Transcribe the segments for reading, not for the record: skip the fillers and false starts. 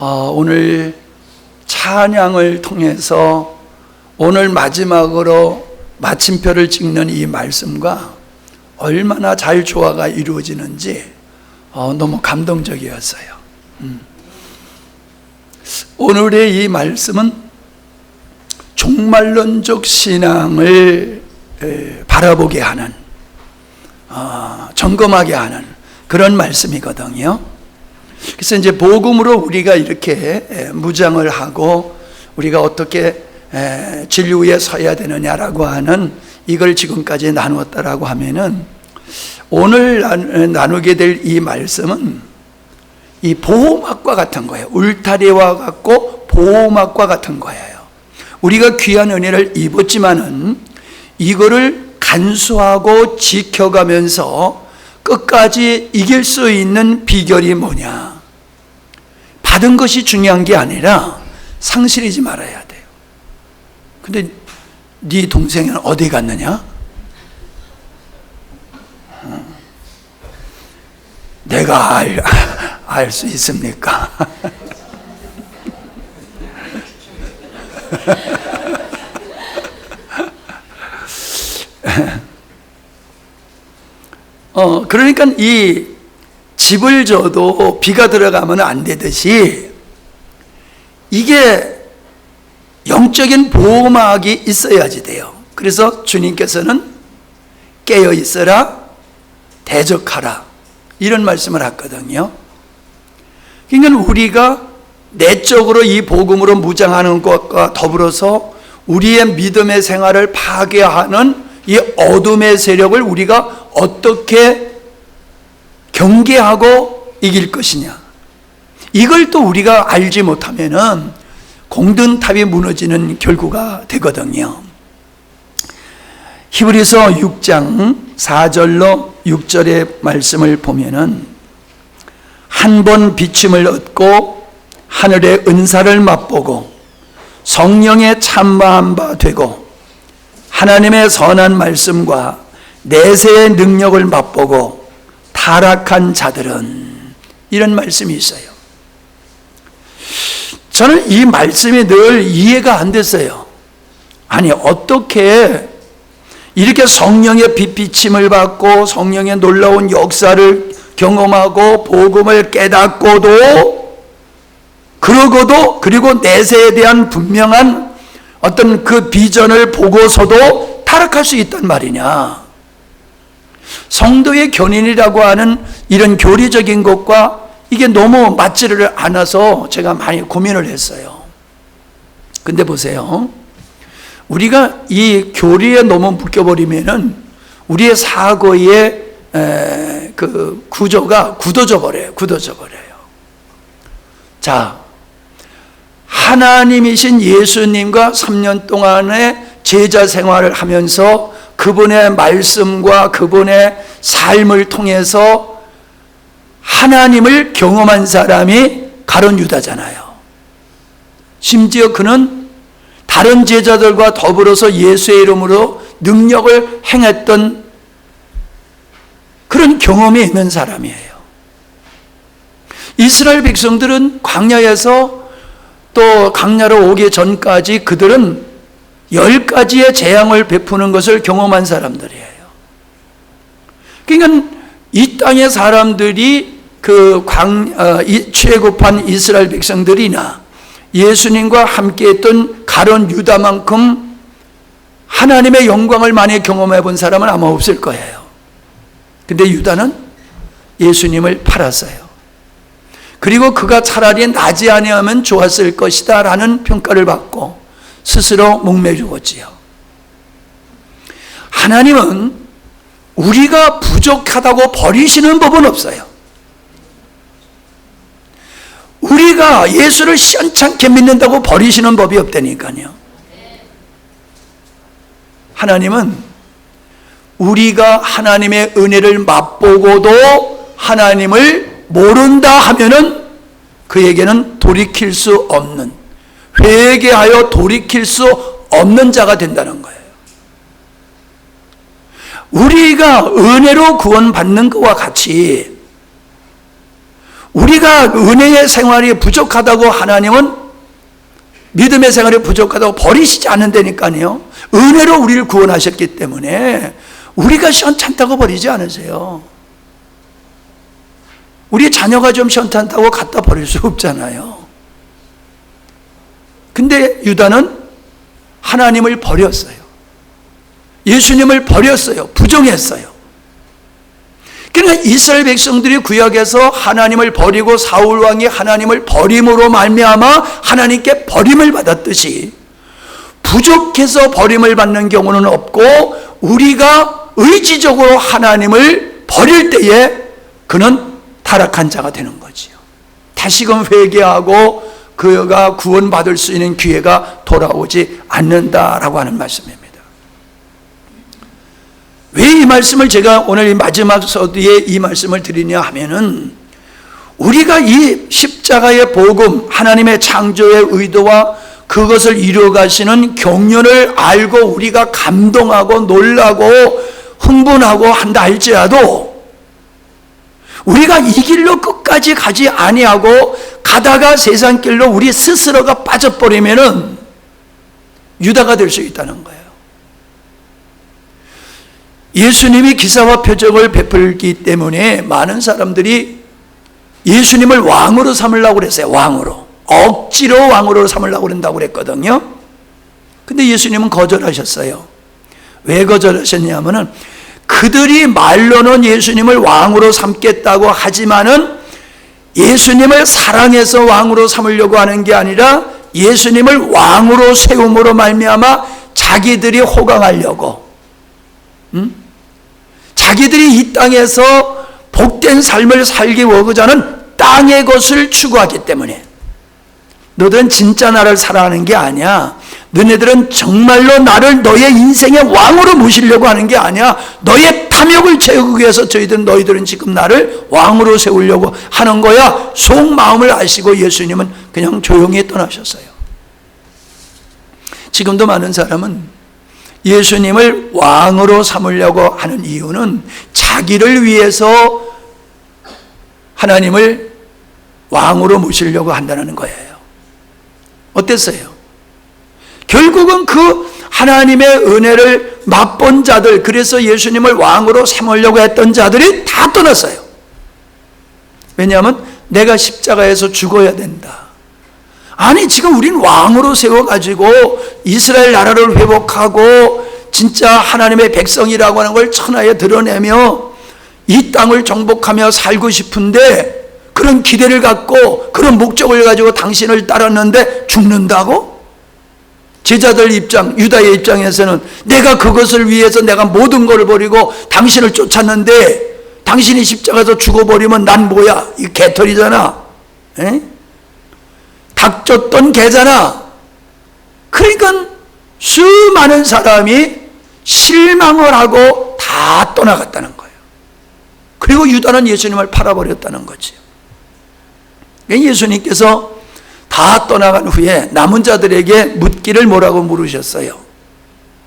오늘 찬양을 통해서 오늘 마지막으로 마침표를 찍는 이 말씀과 얼마나 잘 조화가 이루어지는지 너무 감동적이었어요. 오늘의 이 말씀은 종말론적 신앙을 바라보게 하는, 점검하게 하는 그런 말씀이거든요. 그래서 이제 복음으로 우리가 이렇게 무장을 하고 우리가 어떻게 진리 위에 서야 되느냐라고 하는 이걸 지금까지 나누었다라고 하면은 오늘 나누게 될 이 말씀은 이 보호막과 같은 거예요. 울타리와 같고 보호막과 같은 거예요. 우리가 귀한 은혜를 입었지만은 이거를 간수하고 지켜가면서 끝까지 이길 수 있는 비결이 뭐냐? 받은 것이 중요한 게 아니라 상실이지 말아야 돼요. 근데 네 동생은 어디 갔느냐? 내가 알 수 있습니까? 그러니까 이 집을 져도 비가 들어가면 안 되듯이 이게 영적인 보호막이 있어야지 돼요. 그래서 주님께서는 깨어 있어라, 대적하라 이런 말씀을 하거든요. 그러니까 우리가 내적으로 이 복음으로 무장하는 것과 더불어서 우리의 믿음의 생활을 파괴하는 이 어둠의 세력을 우리가 어떻게 경계하고 이길 것이냐, 이걸 또 우리가 알지 못하면은 공든탑이 무너지는 결과가 되거든요. 히브리서 6장 4절로 6절의 말씀을 보면은 한 번 비침을 얻고 하늘의 은사를 맛보고 성령의 참마한 바 되고 하나님의 선한 말씀과 내세의 능력을 맛보고 타락한 자들은, 이런 말씀이 있어요. 저는 이 말씀이 늘 이해가 안 됐어요. 아니, 어떻게 이렇게 성령의 빛비침을 받고 성령의 놀라운 역사를 경험하고 복음을 깨닫고도, 그리고 내세에 대한 분명한 어떤 그 비전을 보고서도 타락할 수 있단 말이냐. 성도의 견인이라고 하는 이런 교리적인 것과 이게 너무 맞지를 않아서 제가 많이 고민을 했어요. 근데 보세요. 우리가 이 교리에 너무 묶여버리면은 우리의 사고의 그 구조가 굳어져 버려요. 자, 하나님이신 예수님과 3년 동안의 제자 생활을 하면서 그분의 말씀과 그분의 삶을 통해서 하나님을 경험한 사람이 가룟 유다잖아요. 심지어 그는 다른 제자들과 더불어서 예수의 이름으로 능력을 행했던 그런 경험이 있는 사람이에요. 이스라엘 백성들은 광야에서 또 강야로 오기 전까지 그들은 10가지의 재앙을 베푸는 것을 경험한 사람들이에요. 그러니까 이 땅의 사람들이 취해급한 이스라엘 백성들이나 예수님과 함께했던 가룟 유다만큼 하나님의 영광을 많이 경험해 본 사람은 아마 없을 거예요. 근데 유다는 예수님을 팔았어요. 그리고 그가 차라리 나지 아니하면 좋았을 것이다 라는 평가를 받고 스스로 목매 죽었지요. 하나님은 우리가 부족하다고 버리시는 법은 없어요. 우리가 예수를 시원찮게 믿는다고 버리시는 법이 없다니까요. 하나님은 우리가 하나님의 은혜를 맛보고도 하나님을 모른다 하면은 그에게는 돌이킬 수 없는, 회개하여 돌이킬 수 없는 자가 된다는 거예요. 우리가 은혜로 구원받는 것과 같이 우리가 은혜의 생활이 부족하다고 하나님은 믿음의 생활이 부족하다고 버리시지 않는다니까요. 은혜로 우리를 구원하셨기 때문에 우리가 시원찮다고 버리지 않으세요. 우리 자녀가 좀 시원찮다고 갖다 버릴 수 없잖아요. 근데 유다는 하나님을 버렸어요. 예수님을 버렸어요. 부정했어요. 그러니까 이스라엘 백성들이 구약에서 하나님을 버리고 사울 왕이 하나님을 버림으로 말미암아 하나님께 버림을 받았듯이 부족해서 버림을 받는 경우는 없고, 우리가 의지적으로 하나님을 버릴 때에 그는 타락한 자가 되는 거지요. 다시금 회개하고 그가 구원받을 수 있는 기회가 돌아오지 않는다라고 하는 말씀입니다. 왜 이 말씀을 제가 오늘 이 마지막 서두에 이 말씀을 드리냐 하면은, 우리가 이 십자가의 복음, 하나님의 창조의 의도와 그것을 이루어가시는 경륜을 알고 우리가 감동하고 놀라고 흥분하고 한다 할지라도, 우리가 이 길로 끝까지 가지 아니하고 가다가 세상 길로 우리 스스로가 빠져버리면은 유다가 될 수 있다는 거예요. 예수님이 기사와 표적을 베풀기 때문에 많은 사람들이 예수님을 왕으로 삼으려고 그랬어요. 왕으로. 억지로 왕으로 삼으려고 그런다고 그랬거든요. 근데 예수님은 거절하셨어요. 왜 거절하셨냐면은, 그들이 말로는 예수님을 왕으로 삼겠다고 하지만은 예수님을 사랑해서 왕으로 삼으려고 하는 게 아니라 예수님을 왕으로 세움으로 말미암아 자기들이 호강하려고, 자기들이 이 땅에서 복된 삶을 살기 위해서 하는 땅의 것을 추구하기 때문에, 너희들은 진짜 나를 사랑하는 게 아니야. 너네들은 정말로 나를 너의 인생의 왕으로 모시려고 하는 게 아니야. 너의 탐욕을 채우기 위해서 너희들은 지금 나를 왕으로 세우려고 하는 거야. 속마음을 아시고 예수님은 그냥 조용히 떠나셨어요. 지금도 많은 사람은 예수님을 왕으로 삼으려고 하는 이유는 자기를 위해서 하나님을 왕으로 모시려고 한다는 거예요. 어땠어요? 결국은 그 하나님의 은혜를 맛본 자들, 그래서 예수님을 왕으로 삼으려고 했던 자들이 다 떠났어요. 왜냐하면 내가 십자가에서 죽어야 된다. 아니, 지금 우린 왕으로 세워가지고 이스라엘 나라를 회복하고 진짜 하나님의 백성이라고 하는 걸 천하에 드러내며 이 땅을 정복하며 살고 싶은데, 그런 기대를 갖고 그런 목적을 가지고 당신을 따랐는데 죽는다고? 제자들 입장, 유다의 입장에서는 내가 그것을 위해서 내가 모든 걸 버리고 당신을 쫓았는데 당신이 십자가에서 죽어버리면 난 뭐야? 이 개털이잖아. 에? 닥쳤던 개잖아. 그러니까 수많은 사람이 실망을 하고 다 떠나갔다는 거예요. 그리고 유다는 예수님을 팔아버렸다는 거지. 예수님께서 다 떠나간 후에 남은 자들에게 묻기를 뭐라고 물으셨어요?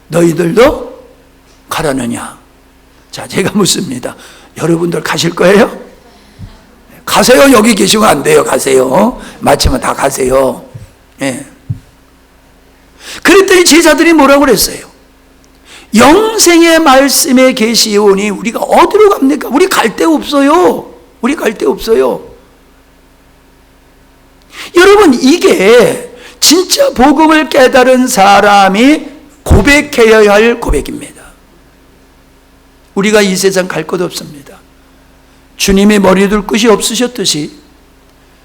너희들도 가라느냐? 자, 제가 묻습니다. 여러분들 가실 거예요? 가세요. 여기 계시면 안 돼요. 가세요. 마치면 다 가세요. 예. 그랬더니 제자들이 뭐라고 그랬어요? 영생의 말씀에 계시오니 우리가 어디로 갑니까? 우리 갈 데 없어요. 우리 갈 데 없어요. 여러분, 이게 진짜 복음을 깨달은 사람이 고백해야 할 고백입니다. 우리가 이 세상 갈 곳 없습니다. 주님이 머리둘 곳이 없으셨듯이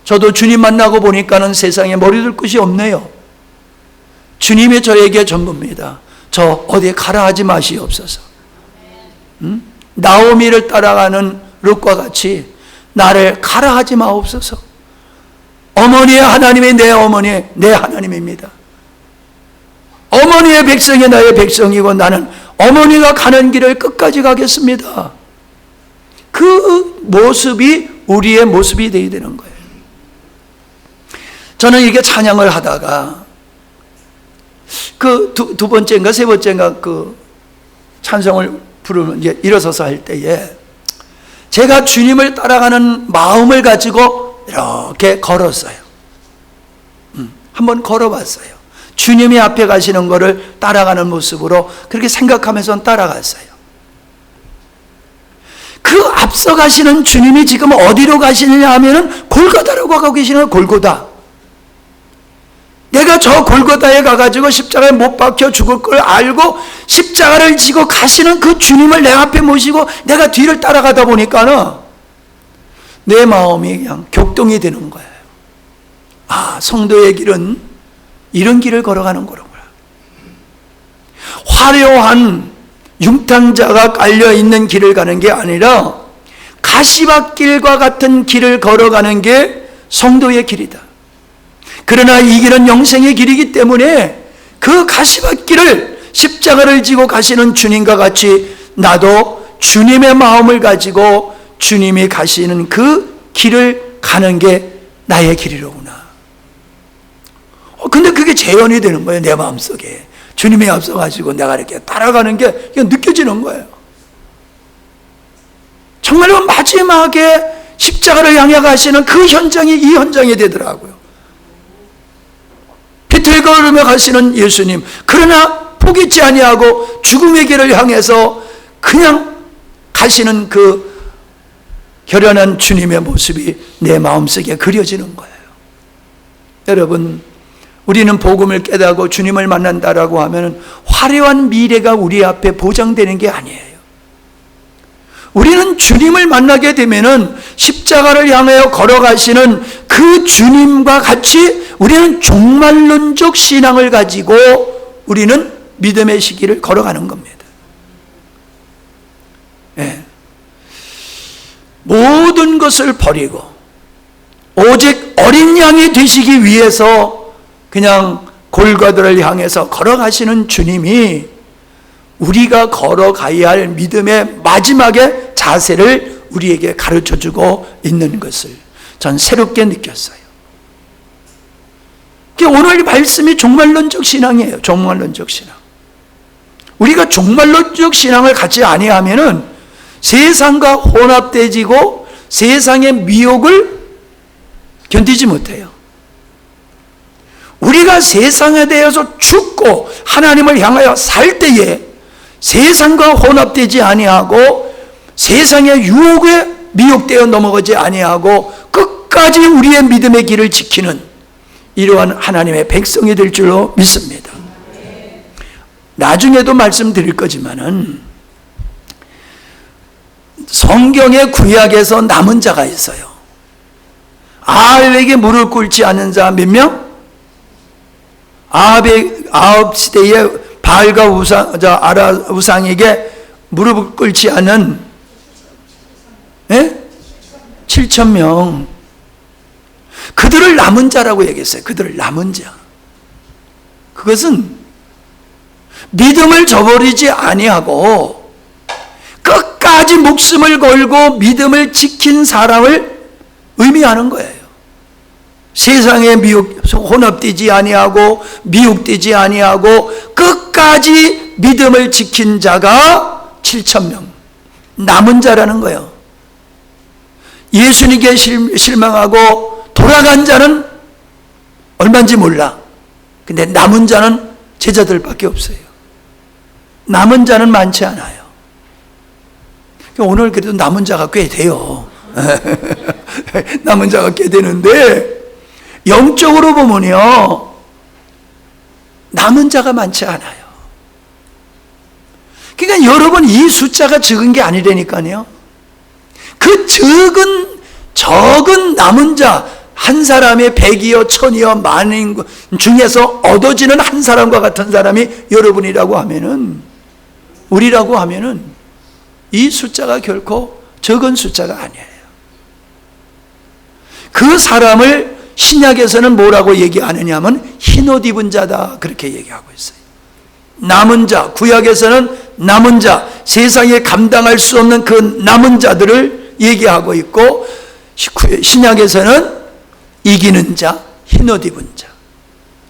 저도 주님 만나고 보니까는 세상에 머리둘 곳이 없네요. 주님이 저에게 전부입니다. 저 어디에 가라 하지 마시옵소서. 나오미를 따라가는 룻과 같이 나를 가라 하지 마옵소서. 어머니의 하나님이 내 어머니, 내 하나님입니다. 어머니의 백성이 나의 백성이고 나는 어머니가 가는 길을 끝까지 가겠습니다. 그 모습이 우리의 모습이 되어야 되는 거예요. 저는 이렇게 찬양을 하다가 그 두 번째인가 세 번째인가 그 찬송을 부르는 이제 일어서서 할 때에 제가 주님을 따라가는 마음을 가지고 이렇게 걸었어요. 한번 걸어봤어요. 주님이 앞에 가시는 거를 따라가는 모습으로 그렇게 생각하면서 따라갔어요. 그 앞서 가시는 주님이 지금 어디로 가시느냐 하면은 골고다라고 가고 계시는 거예요. 골고다. 내가 저 골고다에 가가지고 십자가에 못 박혀 죽을 걸 알고 십자가를 지고 가시는 그 주님을 내 앞에 모시고 내가 뒤를 따라가다 보니까는 내 마음이 그냥 격동이 되는 거예요. 아, 성도의 길은 이런 길을 걸어가는 거라고요. 화려한 융탄자가 깔려있는 길을 가는 게 아니라 가시밭길과 같은 길을 걸어가는 게 성도의 길이다. 그러나 이 길은 영생의 길이기 때문에 그 가시밭길을 십자가를 지고 가시는 주님과 같이 나도 주님의 마음을 가지고 주님이 가시는 그 길을 가는 게 나의 길이로구나. 근데 그게 재현이 되는 거예요. 내 마음속에. 주님이 앞서가지고 내가 이렇게 따라가는 게 느껴지는 거예요. 정말로 마지막에 십자가를 향해 가시는 그 현장이 이 현장이 되더라고요. 비틀거리며 가시는 예수님. 그러나 포기치 아니하고 죽음의 길을 향해서 그냥 가시는 그 결연한 주님의 모습이 내 마음속에 그려지는 거예요. 여러분, 우리는 복음을 깨닫고 주님을 만난다라고 하면 화려한 미래가 우리 앞에 보장되는 게 아니에요. 우리는 주님을 만나게 되면은 십자가를 향하여 걸어가시는 그 주님과 같이 우리는 종말론적 신앙을 가지고 우리는 믿음의 시기를 걸어가는 겁니다. 네. 모든 것을 버리고 오직 어린 양이 되시기 위해서 그냥 골고다를 향해서 걸어가시는 주님이 우리가 걸어가야 할 믿음의 마지막의 자세를 우리에게 가르쳐주고 있는 것을 전 새롭게 느꼈어요. 오늘 말씀이 종말론적 신앙이에요. 종말론적 신앙. 우리가 종말론적 신앙을 갖지 아니하면은 세상과 혼합되지고 세상의 미혹을 견디지 못해요. 우리가 세상에 대해서 죽고 하나님을 향하여 살 때에 세상과 혼합되지 아니하고 세상의 유혹에 미혹되어 넘어가지 아니하고 끝까지 우리의 믿음의 길을 지키는 이러한 하나님의 백성이 될 줄로 믿습니다. 나중에도 말씀드릴 거지만은 성경의 구약에서 남은 자가 있어요. 아합에게 무릎 꿇지 않는 자 몇 명? 아합 시대에 바알과 우상에게 무릎을 꿇지 않은 7,000명. 그들을 남은 자라고 얘기했어요. 그들을 남은 자. 그것은 믿음을 저버리지 아니하고 끝까지 목숨을 걸고 믿음을 지킨 사람을 의미하는 거예요. 세상에 혼합되지 아니하고 미혹되지 아니하고 끝까지 믿음을 지킨 자가 7,000명. 남은 자라는 거예요. 예수님께 실망하고 돌아간 자는 얼마인지 몰라. 근데 남은 자는 제자들밖에 없어요. 남은 자는 많지 않아요. 오늘 그래도 남은 자가 꽤 돼요. 남은 자가 꽤 되는데 영적으로 보면요 남은 자가 많지 않아요. 그러니까 여러분 이 숫자가 적은 게 아니라니까요. 그 적은 남은 자 한 사람의 100이여 1000이여 만인 중에서 얻어지는 한 사람과 같은 사람이 여러분이라고 하면은 우리라고 하면은 이 숫자가 결코 적은 숫자가 아니에요. 그 사람을 신약에서는 뭐라고 얘기하느냐 하면 흰옷 입은 자다 그렇게 얘기하고 있어요. 남은 자, 구약에서는 남은 자, 세상에 감당할 수 없는 그 남은 자들을 얘기하고 있고 신약에서는 이기는 자, 흰옷 입은 자,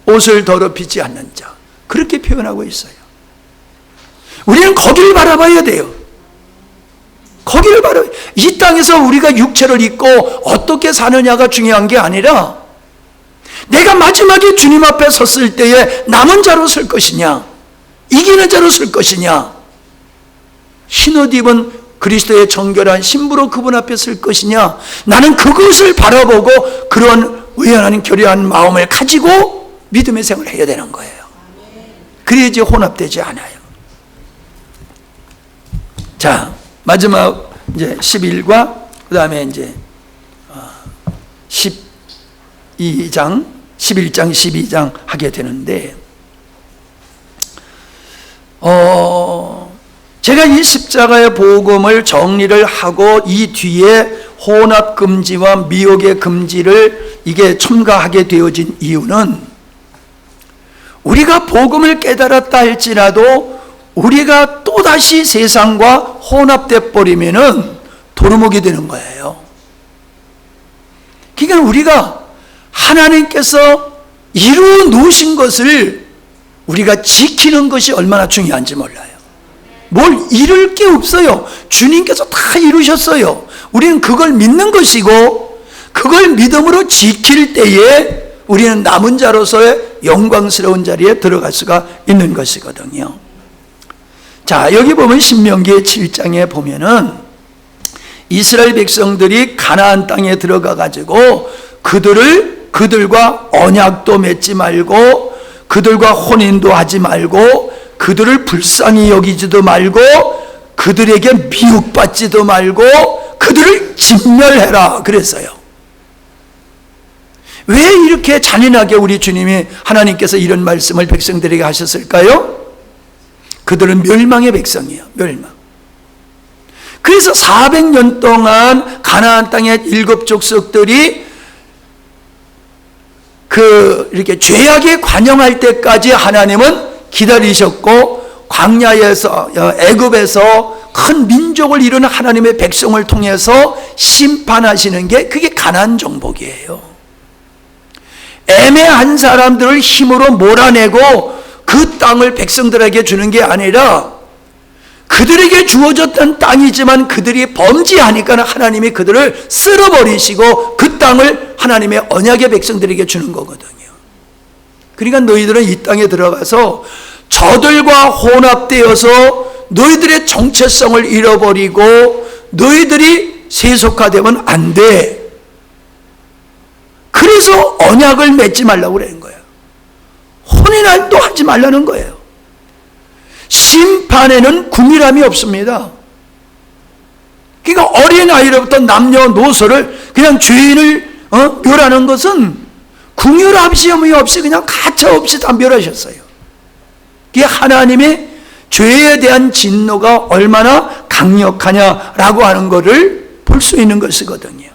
옷을 더럽히지 않는 자 그렇게 표현하고 있어요. 우리는 거기를 바라봐야 돼요. 거기를 바로 이 땅에서 우리가 육체를 입고 어떻게 사느냐가 중요한 게 아니라 내가 마지막에 주님 앞에 섰을 때에 남은 자로 설 것이냐, 이기는 자로 설 것이냐, 흰옷 입은 그리스도의 정결한 신부로 그분 앞에 설 것이냐, 나는 그것을 바라보고 그런 의연한 결의한 마음을 가지고 믿음의 생활을 해야 되는 거예요. 그래야지 혼합되지 않아요. 자, 마지막 이제 11과 그 다음에 이제 11장 12장 하게 되는데, 제가 이 십자가의 복음을 정리를 하고 이 뒤에 혼합 금지와 미혹의 금지를 이게 첨가하게 되어진 이유는, 우리가 복음을 깨달았다 할지라도 우리가 또다시 세상과 혼합돼 버리면은 도루묵이 되는 거예요. 그러니까 우리가 하나님께서 이루어 놓으신 것을 우리가 지키는 것이 얼마나 중요한지 몰라요. 뭘 잃을 게 없어요. 주님께서 다 이루셨어요. 우리는 그걸 믿는 것이고, 그걸 믿음으로 지킬 때에 우리는 남은 자로서의 영광스러운 자리에 들어갈 수가 있는 것이거든요. 자, 여기 보면 신명기 7장에 보면은 이스라엘 백성들이 가나안 땅에 들어가 가지고 그들과 언약도 맺지 말고, 그들과 혼인도 하지 말고, 그들을 불쌍히 여기지도 말고, 그들에게 미혹받지도 말고, 그들을 진멸해라 그랬어요. 왜 이렇게 잔인하게 우리 주님이, 하나님께서 이런 말씀을 백성들에게 하셨을까요? 그들은 멸망의 백성이에요. 멸망. 그래서 400년 동안 가나안 땅의 7 족속들이 이렇게 죄악에 관영할 때까지 하나님은 기다리셨고, 광야에서, 애굽에서 큰 민족을 이룬 하나님의 백성을 통해서 심판하시는 게 그게 가나안 정복이에요. 애매한 사람들을 힘으로 몰아내고 그 땅을 백성들에게 주는 게 아니라, 그들에게 주어졌던 땅이지만 그들이 범죄하니까 하나님이 그들을 쓸어버리시고 그 땅을 하나님의 언약의 백성들에게 주는 거거든요. 그러니까 너희들은 이 땅에 들어가서 저들과 혼합되어서 너희들의 정체성을 잃어버리고 너희들이 세속화되면 안 돼. 그래서 언약을 맺지 말라고 그러는 거예요. 혼인도 하지 말라는 거예요. 심판에는 구밀함이 없습니다. 그러니까 어린아이로부터 남녀노소를 그냥 죄인을 멸하는 것은 궁율합시험이 없이 그냥 가차없이 다 멸하셨어요. 이게 하나님의 죄에 대한 진노가 얼마나 강력하냐라고 하는 것을 볼 수 있는 것이거든요.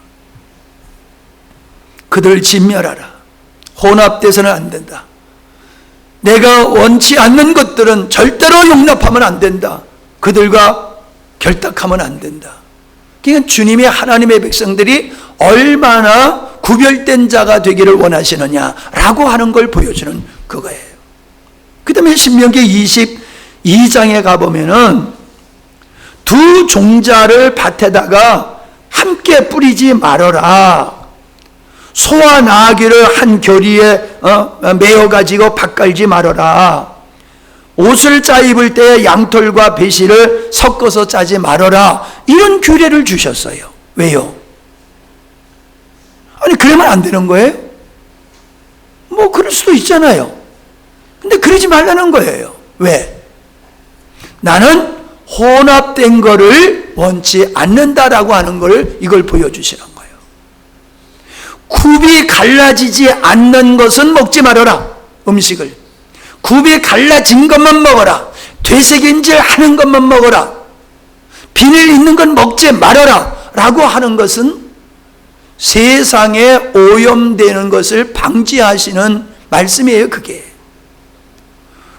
그들을 진멸하라. 혼합돼서는 안 된다. 내가 원치 않는 것들은 절대로 용납하면 안 된다. 그들과 결탁하면 안 된다. 그러니까 주님의, 하나님의 백성들이 얼마나 구별된 자가 되기를 원하시느냐라고 하는 걸 보여주는 그거예요. 그 다음에 신명기 22장에 가보면은 두 종자를 밭에다가 함께 뿌리지 말아라. 소와 나귀를 한 교리에 메어가지고 밭갈지 말아라. 옷을 짜 입을 때 양털과 배실을 섞어서 짜지 말아라. 이런 규례를 주셨어요. 왜요? 아니, 그러면 안 되는 거예요? 뭐 그럴 수도 있잖아요. 근데 그러지 말라는 거예요. 왜? 나는 혼합된 거를 원치 않는다라고 하는 걸, 이걸 보여주시는 거예요. 굽이 갈라지지 않는 것은 먹지 말아라. 음식을 굽이 갈라진 것만 먹어라. 되새김질 하는 것만 먹어라. 비늘 있는 건 먹지 말아라 라고 하는 것은 세상에 오염되는 것을 방지하시는 말씀이에요. 그게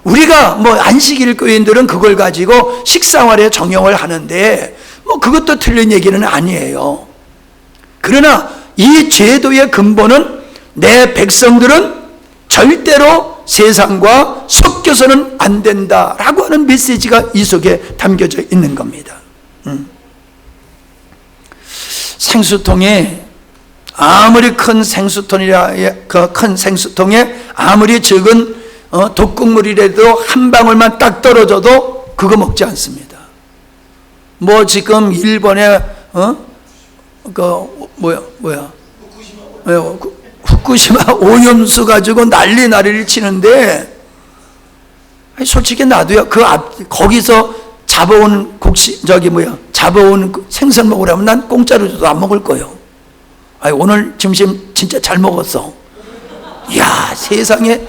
우리가 뭐 안식일 교인들은 그걸 가지고 식생활에 정용을 하는데 뭐 그것도 틀린 얘기는 아니에요. 그러나 이 제도의 근본은 내 백성들은 절대로 세상과 섞여서는 안 된다라고 하는 메시지가 이 속에 담겨져 있는 겁니다. 생수통에 아무리 큰 생수통이라 그 큰 생수통에 아무리 적은 독극물이라도 한 방울만 딱 떨어져도 그거 먹지 않습니다. 뭐 지금 일본에 후쿠시마 오염수 가지고 난리를 치는데, 솔직히 나도요, 거기서 잡아온 잡아온 생선 먹으라면 난 공짜로 줘도 안 먹을 거예요. 오늘 점심 진짜 잘 먹었어. 이야, 세상에,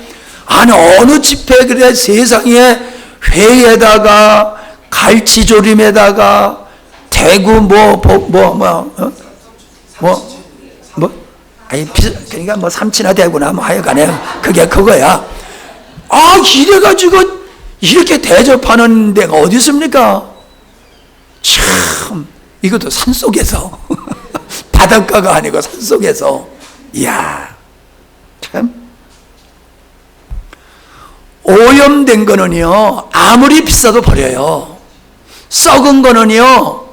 아니, 어느 집회, 그래, 세상에 회에다가, 갈치조림에다가, 대구 그러니까 뭐 삼치나 대구나 뭐 하여간에 그게 그거야. 이래가지고 이렇게 대접하는 데가 어디 있습니까? 참, 이것도 산속에서 바닷가가 아니고 산속에서. 이야, 참. 오염된 거는요, 아무리 비싸도 버려요. 썩은 거는요,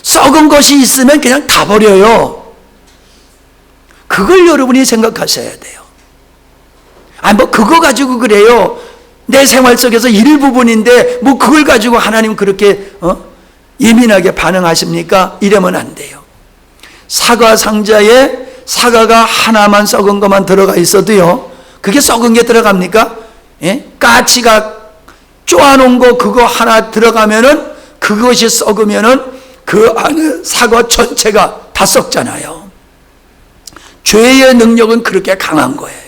썩은 것이 있으면 그냥 다 버려요. 그걸 여러분이 생각하셔야 돼요. 그거 가지고 그래요. 내 생활 속에서 일부분인데, 그걸 가지고 하나님 그렇게, 예민하게 반응하십니까? 이러면 안 돼요. 사과 상자에 사과가 하나만 썩은 것만 들어가 있어도요, 그게 썩은 게 들어갑니까? 예? 까치가 쪼아놓은 거 그거 하나 들어가면은, 그것이 썩으면은 그 안에 사과 전체가 다 썩잖아요. 죄의 능력은 그렇게 강한 거예요.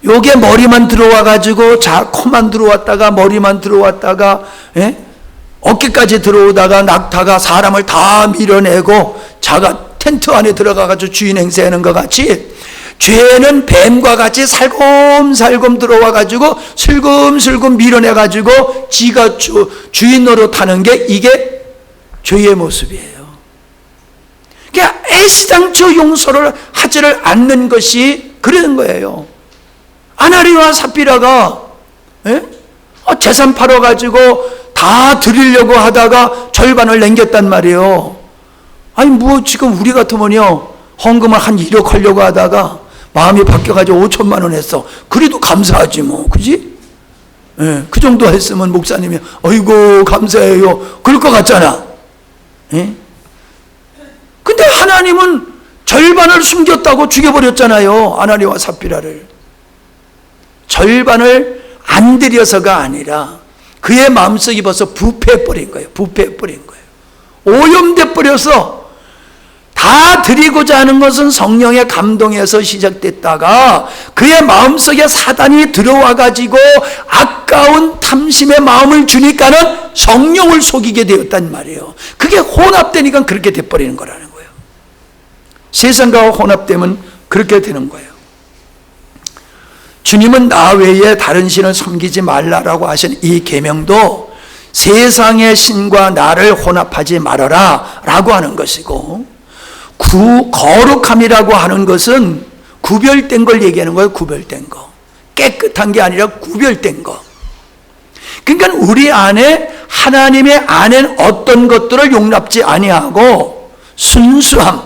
요게 머리만 들어와가지고, 코만 들어왔다가, 머리만 들어왔다가, 어깨까지 들어오다가, 낙타가 사람을 다 밀어내고, 자가 텐트 안에 들어가가지고 주인 행세하는 것 같이, 죄는 뱀과 같이 살금살금 들어와가지고, 슬금슬금 밀어내가지고, 지가 주인 노릇하는 게 이게 죄의 모습이에요. 그러니까 애시당초 용서를 하지를 않는 것이 그러는 거예요. 아나니와 삽비라가 재산 팔아가지고 다 드리려고 하다가 절반을 남겼단 말이에요. 지금 우리 같으면요, 헌금을 한 1억 하려고 하다가 마음이 바뀌어가지고 5천만 원 했어. 그래도 감사하지 뭐, 그지? 그 정도 했으면 목사님이 어이구 감사해요 그럴 것 같잖아. 근데 하나님은 절반을 숨겼다고 죽여버렸잖아요. 아나니와 삽비라를. 절반을 안 드려서가 아니라 그의 마음속이 벌써 부패해버린 거예요. 부패해버린 거예요. 오염돼 버려서 다 드리고자 하는 것은 성령의 감동에서 시작됐다가 그의 마음속에 사단이 들어와가지고 아까운 탐심의 마음을 주니까는 성령을 속이게 되었단 말이에요. 그게 혼합되니까 그렇게 돼버리는 거라는 거예요. 세상과 혼합되면 그렇게 되는 거예요. 주님은 나 외에 다른 신을 섬기지 말라라고 하신 이 계명도 세상의 신과 나를 혼합하지 말아라 라고 하는 것이고, 거룩함이라고 하는 것은 구별된 걸 얘기하는 거예요. 구별된 거. 깨끗한 게 아니라 구별된 거. 그러니까 우리 안에, 하나님의 안엔 어떤 것들을 용납지 아니하고 순수함,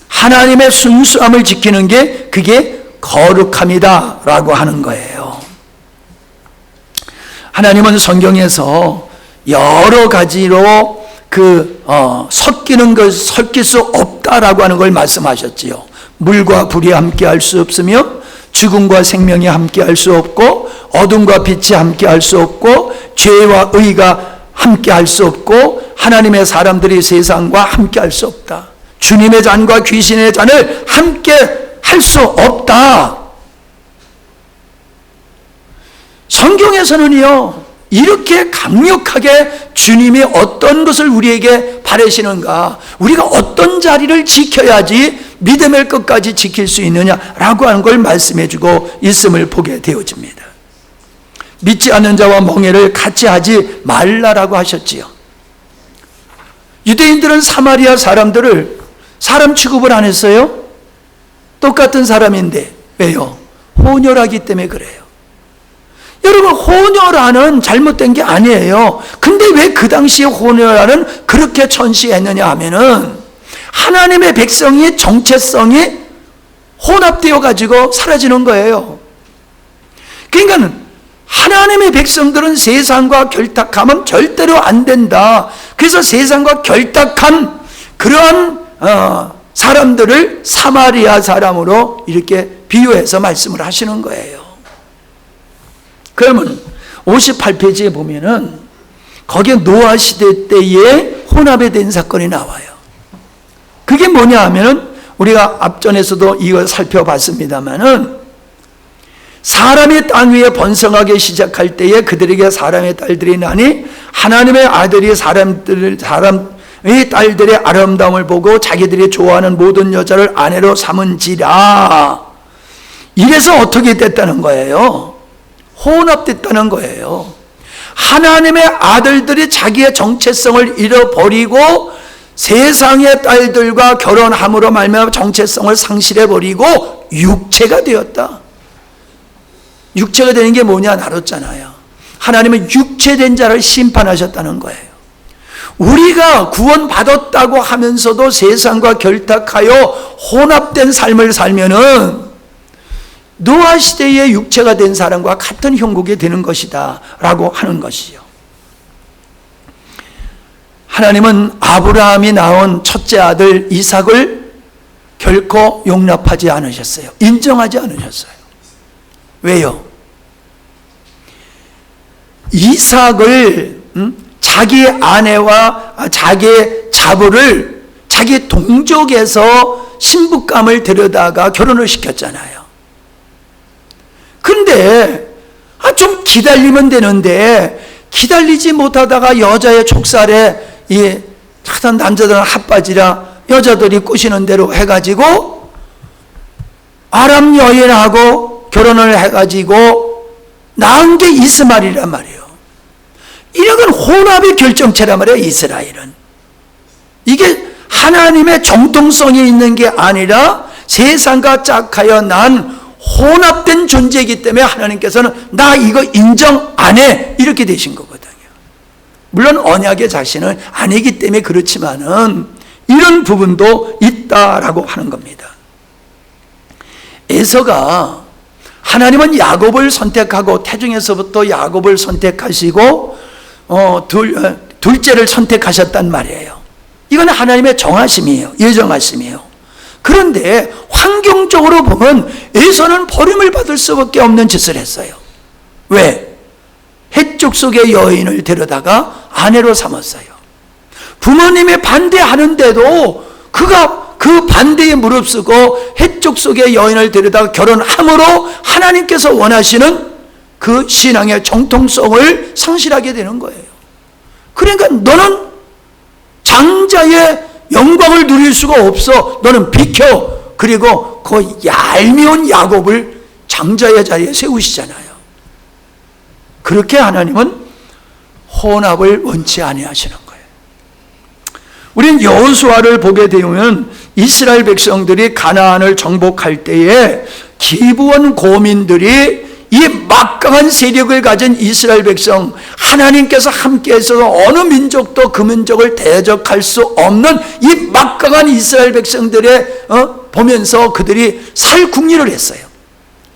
하나님의 순수함을 지키는 게 그게 거룩함이다 라고 하는 거예요. 하나님은 성경에서 여러 가지로 섞일 수 없다라고 하는 걸 말씀하셨지요. 물과 불이 함께 할 수 없으며 죽음과 생명이 함께 할 수 없고 어둠과 빛이 함께 할 수 없고 죄와 의가 함께 할 수 없고 하나님의 사람들이 세상과 함께 할 수 없다. 주님의 잔과 귀신의 잔을 함께 할 수 없다. 성경에서는요, 이렇게 강력하게 주님이 어떤 것을 우리에게 바라시는가, 우리가 어떤 자리를 지켜야지 믿음의 끝까지 지킬 수 있느냐라고 하는 걸 말씀해 주고 있음을 보게 되어집니다. 믿지 않는 자와 멍에를 같이 하지 말라라고 하셨지요. 유대인들은 사마리아 사람들을 사람 취급을 안 했어요. 똑같은 사람인데. 왜요? 혼혈하기 때문에 그래요. 여러분, 혼혈아는 잘못된 게 아니에요. 근데 왜 그 당시에 혼혈아는 그렇게 천시했느냐 하면은 하나님의 백성이 정체성이 혼합되어 가지고 사라지는 거예요. 그러니까 하나님의 백성들은 세상과 결탁하면 절대로 안 된다. 그래서 세상과 결탁한 그러한 사람들을 사마리아 사람으로 이렇게 비유해서 말씀을 하시는 거예요. 그러면 58페이지에 보면은 거기에 노아 시대 때에 혼합에 된 사건이 나와요. 그게 뭐냐 하면은 우리가 앞전에서도 이걸 살펴봤습니다만은 사람이 땅 위에 번성하기 시작할 때에 그들에게 사람의 딸들이 나니 하나님의 아들이 사람의 딸들의 아름다움을 보고 자기들이 좋아하는 모든 여자를 아내로 삼은지라. 이래서 어떻게 됐다는 거예요? 혼합됐다는 거예요. 하나님의 아들들이 자기의 정체성을 잃어버리고 세상의 딸들과 결혼함으로 말미암아 정체성을 상실해버리고 육체가 되었다. 육체가 되는 게 뭐냐 나눴잖아요. 하나님은 육체된 자를 심판하셨다는 거예요. 우리가 구원받았다고 하면서도 세상과 결탁하여 혼합된 삶을 살면은 노아 시대의 육체가 된 사람과 같은 형국이 되는 것이다 라고 하는 것이요. 하나님은 아브라함이 낳은 첫째 아들 이삭을 결코 용납하지 않으셨어요. 인정하지 않으셨어요. 왜요? 이삭을 자기 아내와 자기 자부를 자기 동족에서 신부감을 데려다가 결혼을 시켰잖아요. 근데 좀 기다리면 되는데 기다리지 못하다가 여자의 촉살에 하던 남자들은 핫바지라 여자들이 꼬시는 대로 해가지고 아람 여인하고 결혼을 해가지고 낳은 게 이스마엘이란 말이에요. 이런 건 혼합의 결정체란 말이에요. 이스라엘은 이게 하나님의 정통성이 있는 게 아니라 세상과 짝하여 난 혼합된 존재이기 때문에 하나님께서는 나 이거 인정 안 해 이렇게 되신 거거든요. 물론 언약의 자신은 아니기 때문에 그렇지만은 이런 부분도 있다라고 하는 겁니다. 에서가 하나님은 야곱을 선택하고 태중에서부터 야곱을 선택하시고 둘째를 선택하셨단 말이에요. 이건 하나님의 정하심이에요. 예정하심이에요. 그런데 환경적으로 보면 에서는 버림을 받을 수밖에 없는 짓을 했어요. 왜? 헷족 속의 여인을 데려다가 아내로 삼았어요. 부모님이 반대하는데도 그가 그 반대에 무릅쓰고 헷족 속의 여인을 데려다가 결혼함으로 하나님께서 원하시는 그 신앙의 정통성을 상실하게 되는 거예요. 그러니까 너는 장자의 영광을 누릴 수가 없어. 너는 비켜. 그리고 그 얄미운 야곱을 장자의 자리에 세우시잖아요. 그렇게 하나님은 혼합을 원치 아니하시는 거예요. 우리는 여호수아를 보게 되면 이스라엘 백성들이 가나안을 정복할 때에 기브온 고민들이 이 막강한 세력을 가진 이스라엘 백성, 하나님께서 함께 있어서 어느 민족도 그 민족을 대적할 수 없는 이 막강한 이스라엘 백성들의 보면서 그들이 살궁리를 했어요.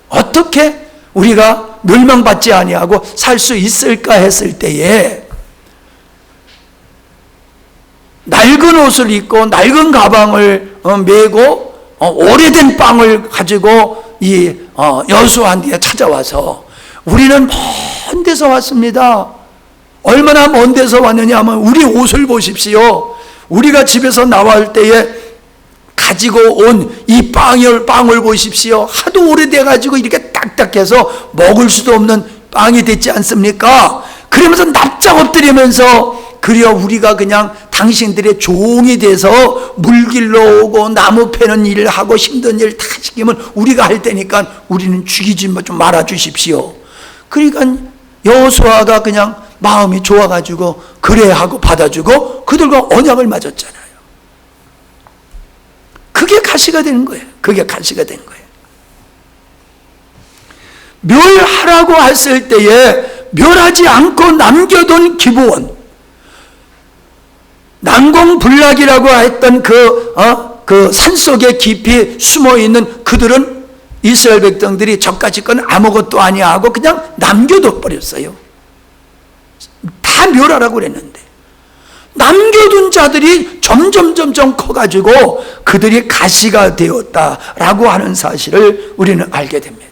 어떻게 우리가 멸망받지 아니하고 살 수 있을까 했을 때에 낡은 옷을 입고 낡은 가방을 메고 오래된 빵을 가지고 이 여호수아한테 찾아와서 우리는 먼 데서 왔습니다. 얼마나 먼 데서 왔느냐 하면 우리 옷을 보십시오. 우리가 집에서 나올 때에 가지고 온 이 빵을 보십시오. 하도 오래돼 가지고 이렇게 딱딱해서 먹을 수도 없는 빵이 됐지 않습니까? 그러면서 납작 엎드리면서 그려 우리가 그냥 당신들의 종이 돼서 물길로 오고 나무 패는 일을 하고 힘든 일 다 시키면 우리가 할 테니까 우리는 죽이지 좀 말아 주십시오. 그러니까 여호수아가 그냥 마음이 좋아가지고 그래 하고 받아주고 그들과 언약을 맺었잖아요. 그게 가시가 되는 거예요. 그게 가시가 된 거예요. 멸하라고 했을 때에 멸하지 않고 남겨둔 기브온, 난공불락이라고 했던 그 산속에 깊이 숨어있는 그들은 이스라엘 백성들이 저까지 건 아무것도 아니야 하고 그냥 남겨둬 버렸어요. 다 멸하라고 그랬는데 남겨둔 자들이 점점 커가지고 그들이 가시가 되었다라고 하는 사실을 우리는 알게 됩니다.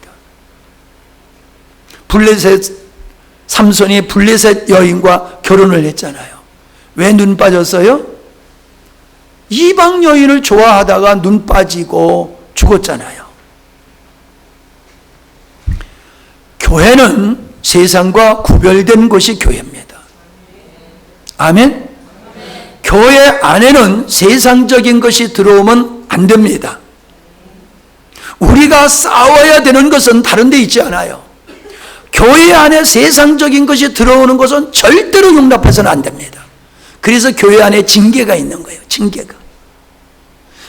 삼손이 블레셋 여인과 결혼을 했잖아요. 왜 눈 빠졌어요? 이방 여인을 좋아하다가 눈 빠지고 죽었잖아요. 교회는 세상과 구별된 것이 교회입니다. 아멘? 교회 안에는 세상적인 것이 들어오면 안 됩니다. 우리가 싸워야 되는 것은 다른 데 있지 않아요. 교회 안에 세상적인 것이 들어오는 것은 절대로 용납해서는 안 됩니다. 그래서 교회 안에 징계가 있는 거예요. 징계가.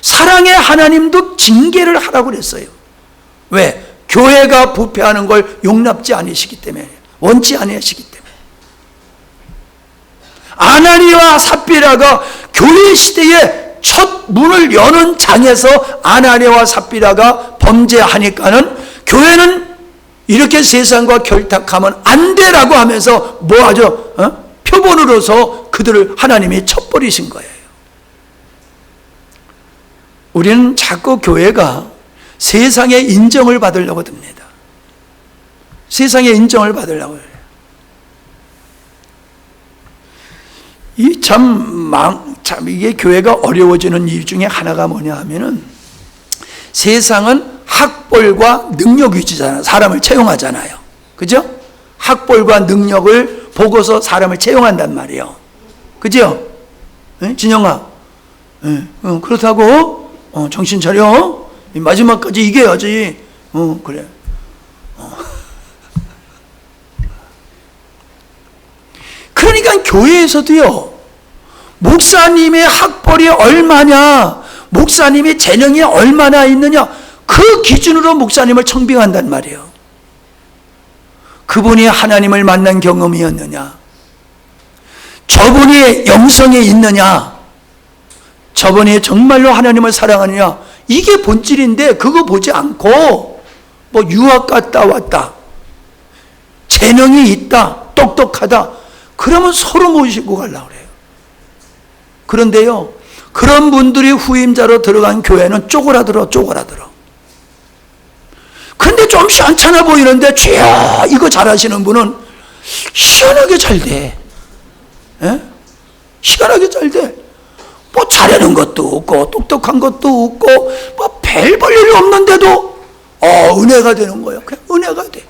사랑의 하나님도 징계를 하라고 그랬어요. 왜? 교회가 부패하는 걸 용납지 않으시기 때문에, 원치 않으시기 때문에. 아나니아와 삽비라가 교회 시대에 첫 문을 여는 장에서 아나니아와 삽비라가 범죄하니까는 교회는 이렇게 세상과 결탁하면 안 되라고 하면서 뭐하죠? 표본으로서 그들을 하나님이 쳐버리신 거예요. 우리는 자꾸 교회가 세상의 인정을 받으려고 듭니다. 세상의 인정을 받으려고 해요. 이게 교회가 어려워지는 이유 중에 하나가 뭐냐 하면은 세상은 학벌과 능력 위주잖아요. 사람을 채용하잖아요. 그죠? 학벌과 능력을 보고서 사람을 채용한단 말이에요. 그죠? 네? 진영아, 네. 그렇다고 정신 차려. 마지막까지 이겨야지. 그래. 그러니까 교회에서도요, 목사님의 학벌이 얼마냐, 목사님의 재능이 얼마나 있느냐, 그 기준으로 목사님을 청빙한단 말이에요. 그분이 하나님을 만난 경험이었느냐, 저분이 영성에 있느냐, 저분이 정말로 하나님을 사랑하느냐, 이게 본질인데 그거 보지 않고 뭐 유학 갔다 왔다, 재능이 있다, 똑똑하다, 그러면 서로 모시고 가려고 그래요. 그런데요, 그런 분들이 후임자로 들어간 교회는 쪼그라들어. 근데 좀 시원찮아 보이는데 죄야 이거 잘하시는 분은 희한하게 잘 돼. 예? 희한하게 잘 돼. 뭐 잘하는 것도 없고 똑똑한 것도 없고 뭐 별 볼 일이 없는데도 은혜가 되는 거예요. 그냥 은혜가 돼.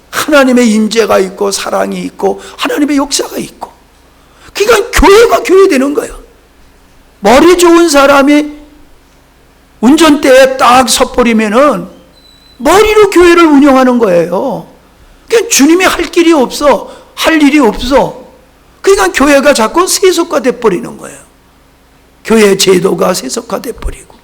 하나님의 인재가 있고 사랑이 있고 하나님의 역사가 있고, 그러니까 교회가 교회되는 거예요. 머리 좋은 사람이 운전대에 딱 서버리면은 머리로 교회를 운영하는 거예요. 그러니까 주님이 할 길이 없어, 할 일이 없어. 그러니까 교회가 자꾸 세속화돼 버리는 거예요. 교회 제도가 세속화돼 버리고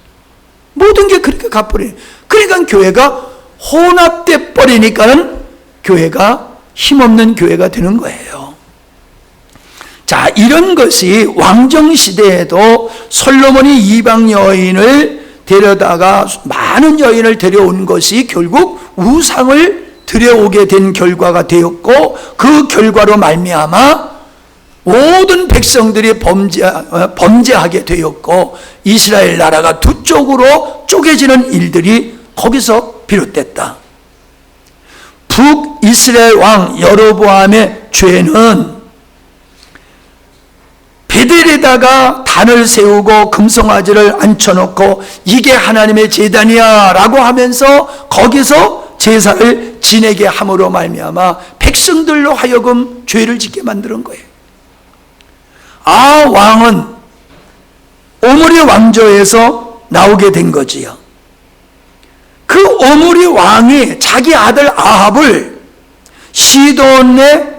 모든 게 그렇게 가버리는. 그러니까 교회가 혼합돼 버리니까는 교회가 힘없는 교회가 되는 거예요. 자, 이런 것이 왕정시대에도 솔로몬이 이방 여인을 데려다가 많은 여인을 데려온 것이 결국 우상을 들여오게 된 결과가 되었고, 그 결과로 말미암아 모든 백성들이 범죄하게 되었고 이스라엘 나라가 두 쪽으로 쪼개지는 일들이 거기서 비롯됐다. 북이스라엘 왕 여로보암의 죄는 베델에다가 단을 세우고 금송아지를 앉혀놓고 이게 하나님의 제단이야 라고 하면서 거기서 제사를 지내게 함으로 말미암아 백성들로 하여금 죄를 짓게 만드는 거예요. 왕은 오므리 왕조에서 나오게 된 거지요. 그 오므리 왕이 자기 아들 아합을 시돈의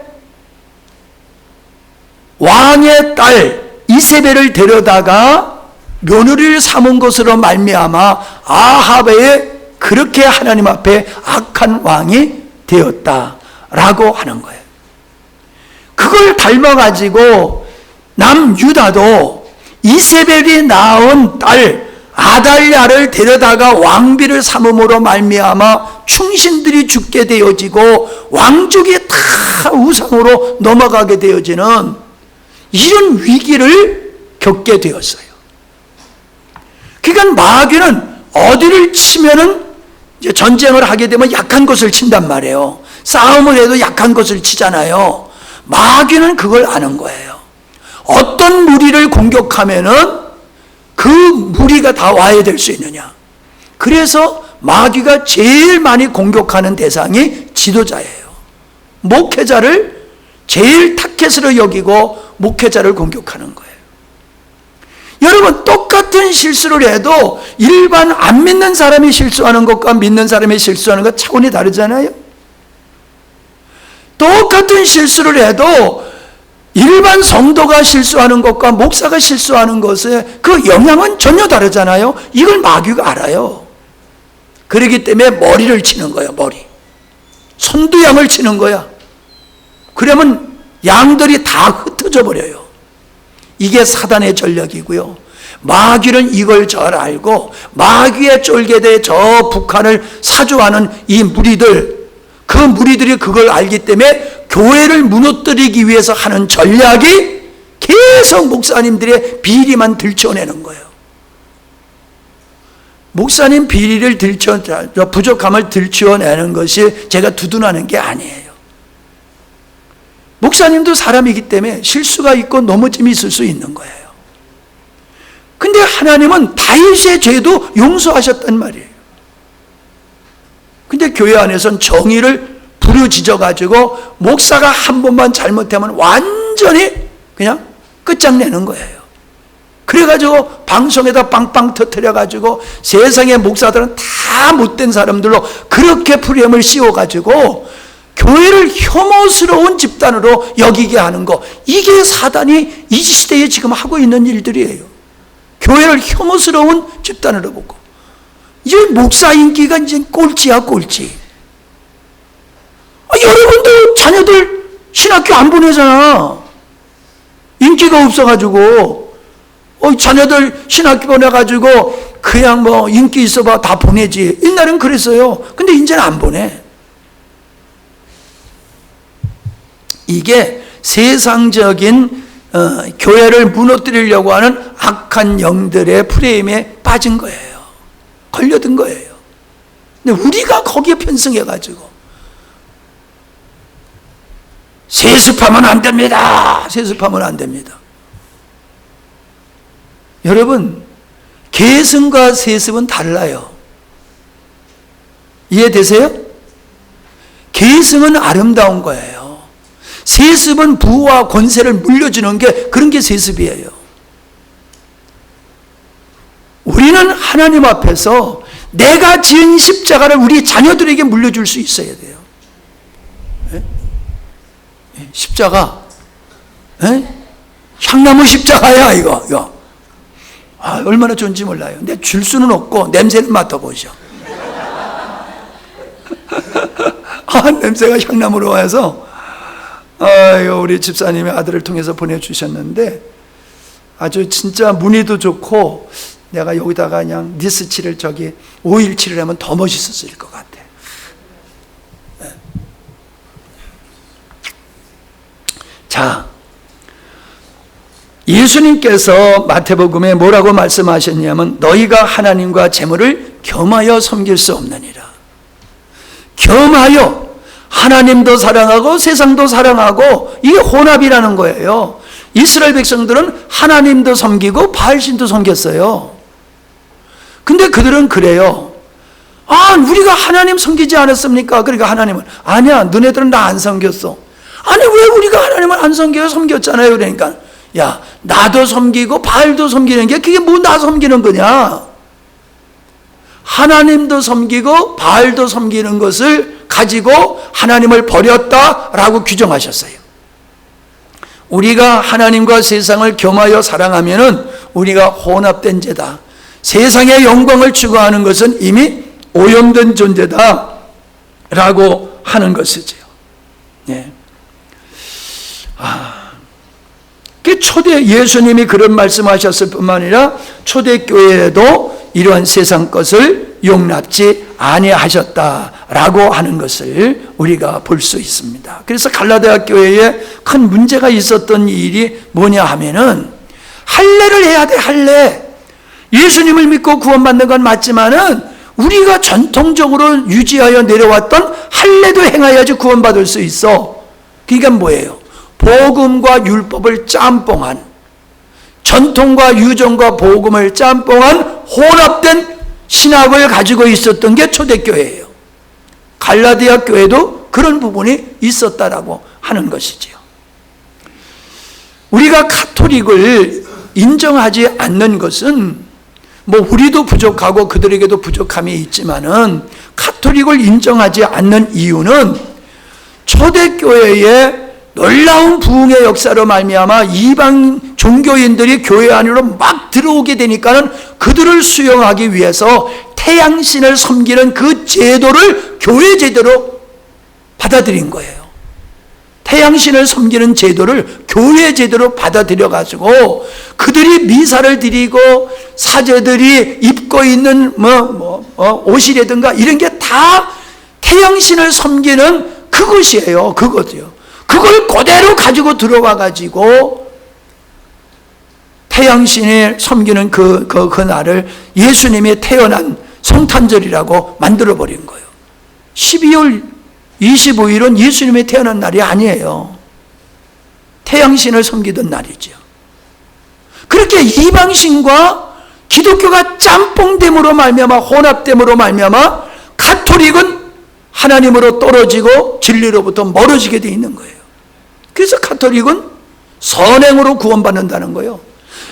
왕의 딸 이세벨을 데려다가 며느리를 삼은 것으로 말미암아 아합의 그렇게 하나님 앞에 악한 왕이 되었다라고 하는 거예요. 그걸 닮아가지고 남유다도 이세벨이 낳은 딸 아달랴를 데려다가 왕비를 삼음으로 말미암아 충신들이 죽게 되어지고 왕족이 다 우상으로 넘어가게 되어지는 이런 위기를 겪게 되었어요. 그러니까 마귀는 어디를 치면은 이제 전쟁을 하게 되면 약한 것을 친단 말이에요. 싸움을 해도 약한 것을 치잖아요. 마귀는 그걸 아는 거예요. 어떤 무리를 공격하면은 그 무리가 다 와야 될 수 있느냐. 그래서 마귀가 제일 많이 공격하는 대상이 지도자예요. 목회자를 제일 타겟으로 여기고 목회자를 공격하는 거예요. 여러분, 똑같은 실수를 해도 일반 안 믿는 사람이 실수하는 것과 믿는 사람이 실수하는 것 차원이 다르잖아요. 똑같은 실수를 해도 일반 성도가 실수하는 것과 목사가 실수하는 것의 그 영향은 전혀 다르잖아요. 이걸 마귀가 알아요. 그렇기 때문에 머리를 치는 거예요. 머리. 선두양을 치는 거야. 그러면 양들이 다 흩어져 버려요. 이게 사단의 전략이고요. 마귀는 이걸 잘 알고 마귀의 쫄개대 저 북한을 사주하는 이 무리들, 그 무리들이 그걸 알기 때문에 교회를 무너뜨리기 위해서 하는 전략이 계속 목사님들의 비리만 들춰내는 거예요. 목사님 비리를 부족함을 들춰내는 것이 제가 두둔하는 게 아니에요. 목사님도 사람이기 때문에 실수가 있고 넘어짐이 있을 수 있는 거예요. 근데 하나님은 다윗의 죄도 용서하셨단 말이에요. 근데 교회 안에서는 정의를 부르짖어가지고 목사가 한 번만 잘못하면 완전히 그냥 끝장내는 거예요. 그래가지고 방송에다 빵빵 터뜨려가지고 세상의 목사들은 다 못된 사람들로 그렇게 프레임을 씌워가지고 교회를 혐오스러운 집단으로 여기게 하는 거, 이게 사단이 이 시대에 지금 하고 있는 일들이에요. 교회를 혐오스러운 집단으로 보고, 이제 목사 인기가 이제 꼴찌야 꼴찌. 여러분들 자녀들 신학교 안 보내잖아. 인기가 없어가지고. 자녀들 신학교 보내가지고 그냥 뭐 인기 있어봐 다 보내지. 옛날엔 그랬어요. 근데 이제는 안 보내. 이게 세상적인 교회를 무너뜨리려고 하는 악한 영들의 프레임에 빠진 거예요. 걸려든 거예요. 근데 우리가 거기에 편승해가지고 세습하면 안 됩니다. 세습하면 안 됩니다. 여러분, 계승과 세습은 달라요. 이해되세요? 계승은 아름다운 거예요. 세습은 부와 권세를 물려주는 게, 그런 게 세습이에요. 우리는 하나님 앞에서 내가 지은 십자가를 우리 자녀들에게 물려줄 수 있어야 돼요. 십자가, 향나무 십자가야 이거. 얼마나 좋은지 몰라요. 근데 줄 수는 없고 냄새를 맡아보죠. 냄새가 향나무로 와서, 우리 집사님의 아들을 통해서 보내주셨는데 아주 진짜 무늬도 좋고, 내가 여기다가 그냥 니스칠을 오일칠을 하면 더 멋있었을 것 같아. 자, 예수님께서 마태복음에 뭐라고 말씀하셨냐면, 너희가 하나님과 재물을 겸하여 섬길 수 없느니라. 겸하여 하나님도 사랑하고 세상도 사랑하고, 이게 혼합이라는 거예요. 이스라엘 백성들은 하나님도 섬기고 바알신도 섬겼어요. 근데 그들은 그래요. 우리가 하나님 섬기지 않았습니까? 그러니까 하나님은, 아니야, 너네들은 나 안 섬겼어. 아니, 왜 우리가 하나님을 안 섬겨요? 섬겼잖아요. 그러니까, 야, 나도 섬기고 바알도 섬기는 게 그게 뭐 나 섬기는 거냐? 하나님도 섬기고 바알도 섬기는 것을 가지고 하나님을 버렸다라고 규정하셨어요. 우리가 하나님과 세상을 겸하여 사랑하면은 우리가 혼합된 죄다. 세상의 영광을 추구하는 것은 이미 오염된 존재다라고 하는 것이지요. 예. 그 초대 예수님이 그런 말씀하셨을 뿐만 아니라 초대교회에도 이러한 세상 것을 용납지 아니하셨다라고 하는 것을 우리가 볼 수 있습니다. 그래서 갈라디아 교회에 큰 문제가 있었던 일이 뭐냐 하면은 할례를 해야 돼. 할례. 예수님을 믿고 구원받는 건 맞지만은 우리가 전통적으로 유지하여 내려왔던 할례도 행해야지 구원받을 수 있어. 그러니까 뭐예요? 복음과 율법을 짬뽕한, 전통과 유전과 복음을 짬뽕한 혼합된 신학을 가지고 있었던 게 초대교회예요. 갈라디아 교회도 그런 부분이 있었다라고 하는 것이지요. 우리가 가톨릭을 인정하지 않는 것은 뭐 우리도 부족하고 그들에게도 부족함이 있지만은 가톨릭을 인정하지 않는 이유는 초대교회의 놀라운 부흥의 역사로 말미암아 이방 종교인들이 교회 안으로 막 들어오게 되니까는 그들을 수용하기 위해서 태양신을 섬기는 그 제도를 교회 제도로 받아들인 거예요. 태양신을 섬기는 제도를 교회 제도로 받아들여 가지고 그들이 미사를 드리고 사제들이 입고 있는 옷이라든가 이런 게 다 태양신을 섬기는 그것이에요. 그거죠. 그걸 그대로 가지고 들어와 가지고 태양신을 섬기는 그날을 예수님이 태어난 성탄절이라고 만들어버린 거예요. 12월 25일은 예수님이 태어난 날이 아니에요. 태양신을 섬기던 날이죠. 그렇게 이방신과 기독교가 짬뽕됨으로 말미암아 혼합됨으로 말미암아 가톨릭은 하나님으로 떨어지고 진리로부터 멀어지게 돼 있는 거예요. 그래서 가톨릭은 선행으로 구원받는다는 거예요.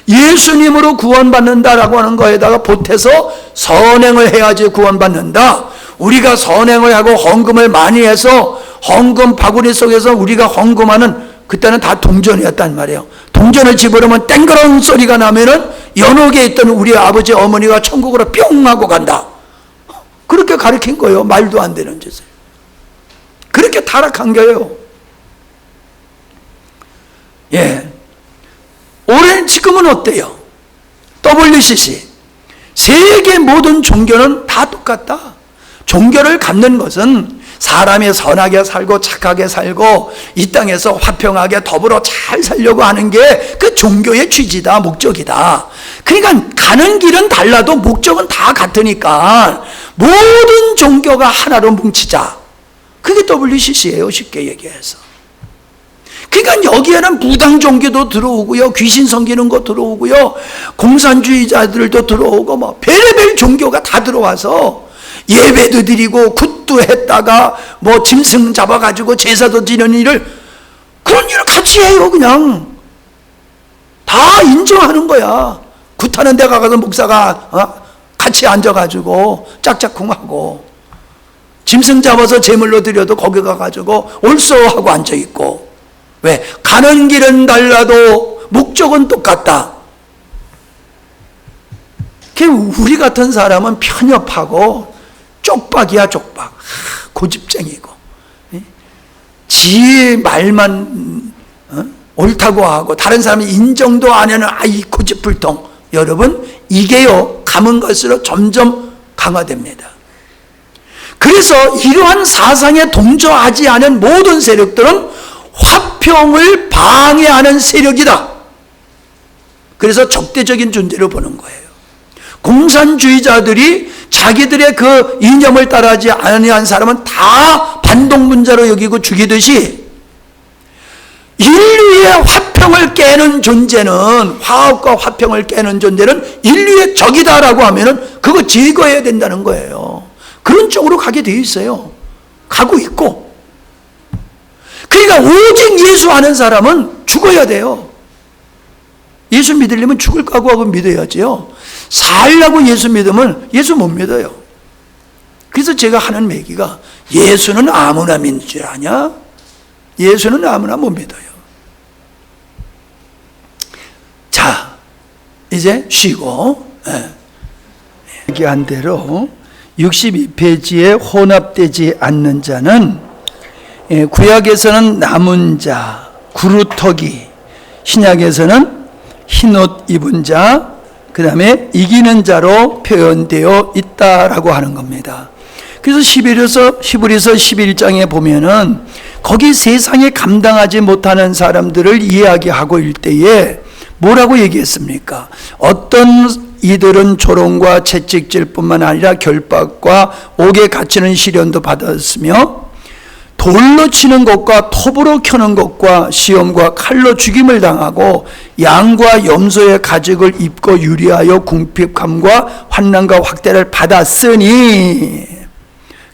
예수님으로 구원받는다라고 하는 거에다가 보태서 선행을 해야지 구원받는다. 우리가 선행을 하고 헌금을 많이 해서 헌금 바구니 속에서 우리가 헌금하는, 그때는 다 동전이었단 말이에요. 동전을 집어넣으면 땡그런 소리가 나면은 연옥에 있던 우리 아버지 어머니가 천국으로 뿅 하고 간다. 그렇게 가르친 거예요. 말도 안 되는 짓을. 그렇게 타락한 거예요. 예. 올해 지금은 어때요? WCC. 세계 모든 종교는 다 똑같다. 종교를 갖는 것은 사람이 선하게 살고 착하게 살고 이 땅에서 화평하게 더불어 잘 살려고 하는 게 그 종교의 취지다, 목적이다. 그러니까 가는 길은 달라도 목적은 다 같으니까 모든 종교가 하나로 뭉치자. 그게 WCC예요, 쉽게 얘기해서. 그러니까 여기에는 무당 종교도 들어오고요, 귀신 섬기는 거 들어오고요, 공산주의자들도 들어오고 뭐 별의별 종교가 다 들어와서 예배도 드리고 굿도 했다가 뭐 짐승 잡아가지고 제사도 지는 일을, 그런 일을 같이 해요. 그냥 다 인정하는 거야. 굿하는 데 가서 목사가 같이 앉아가지고 짝짝쿵하고, 짐승 잡아서 제물로 드려도 거기 가가지고 올소하고 앉아있고. 왜? 가는 길은 달라도 목적은 똑같다. 우리 같은 사람은 편협하고 쪽박이야, 쪽박. 고집쟁이고, 지 말만 옳다고 하고 다른 사람이 인정도 안 하는 이 고집불통. 여러분, 이게요, 가면 갈수록 점점 강화됩니다. 그래서 이러한 사상에 동조하지 않은 모든 세력들은 화평을 방해하는 세력이다. 그래서 적대적인 존재로 보는 거예요. 공산주의자들이 자기들의 그 이념을 따라하지 아니한 사람은 다 반동분자로 여기고 죽이듯이, 인류의 화평을 깨는 존재는, 화합과 화평을 깨는 존재는 인류의 적이다라고 하면은 그거 제거해야 된다는 거예요. 그런 쪽으로 가게 돼 있어요. 가고 있고. 그러니까 오직 예수 아는 사람은 죽어야 돼요. 예수 믿으려면 죽을 각오하고 믿어야지요. 살라고 예수 믿으면 예수 못 믿어요. 그래서 제가 하는 얘기가, 예수는 아무나 믿는 줄 아냐? 예수는 아무나 못 믿어요. 자, 이제 쉬고, 얘기한 대로 62페이지에 혼합되지 않는 자는 구약에서는 남은 자, 구루터기, 신약에서는 흰옷 입은 자, 그 다음에 이기는 자로 표현되어 있다라고 하는 겁니다. 그래서 히브리서 11장에 보면은 거기 세상에 감당하지 못하는 사람들을 이야기하고 있을 때에 뭐라고 얘기했습니까? 어떤 이들은 조롱과 채찍질 뿐만 아니라 결박과 옥에 갇히는 시련도 받았으며 돌로 치는 것과 톱으로 켜는 것과 시험과 칼로 죽임을 당하고 양과 염소의 가죽을 입고 유리하여 궁핍함과 환난과 확대를 받았으니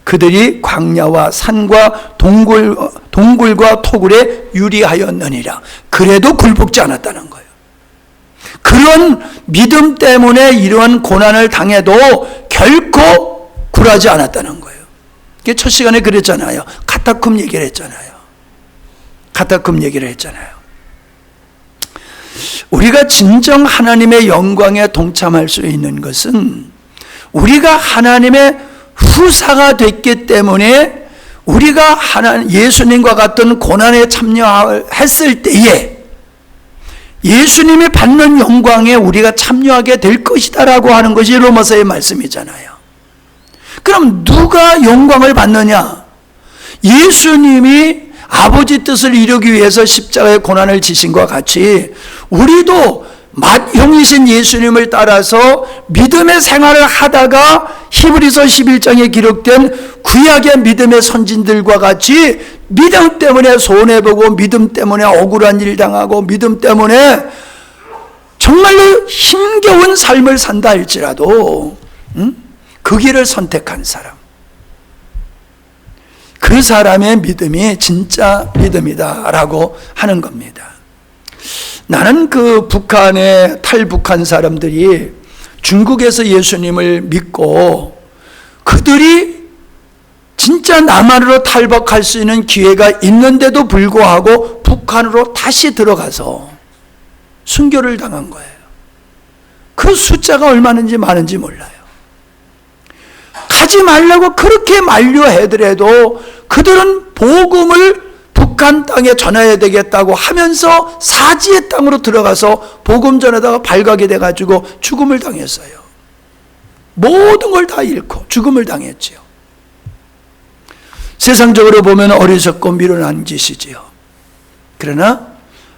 그들이 광야와 산과 동굴과 토굴에 유리하였느니라. 그래도 굴복지 않았다는 거예요. 그런 믿음 때문에 이러한 고난을 당해도 결코 굴하지 않았다는 거예요. 첫 시간에 그랬잖아요. 카타콤 얘기를 했잖아요. 카타콤 얘기를 했잖아요. 우리가 진정 하나님의 영광에 동참할 수 있는 것은 우리가 하나님의 후사가 됐기 때문에 우리가 예수님과 같은 고난에 참여했을 때에 예수님이 받는 영광에 우리가 참여하게 될 것이다라고 하는 것이 로마서의 말씀이잖아요. 그럼 누가 영광을 받느냐? 예수님이 아버지 뜻을 이루기 위해서 십자가의 고난을 지신 것과 같이 우리도 맏형이신 예수님을 따라서 믿음의 생활을 하다가 히브리서 11장에 기록된 구약의 믿음의 선진들과 같이 믿음 때문에 손해보고 믿음 때문에 억울한 일 당하고 믿음 때문에 정말로 힘겨운 삶을 산다 할지라도 그 길을 선택한 사람, 그 사람의 믿음이 진짜 믿음이다라고 하는 겁니다. 나는 그 북한의 탈북한 사람들이 중국에서 예수님을 믿고 그들이 진짜 남한으로 탈북할 수 있는 기회가 있는데도 불구하고 북한으로 다시 들어가서 순교를 당한 거예요. 그 숫자가 얼마는지 많은지 몰라요. 가지 말라고 그렇게 만류하더라도 그들은 복음을 북한 땅에 전해야 되겠다고 하면서 사지의 땅으로 들어가서 복음 전에다가 발각이 돼가지고 죽음을 당했어요. 모든 걸 다 잃고 죽음을 당했지요. 세상적으로 보면 어리석고 미련한 짓이지요. 그러나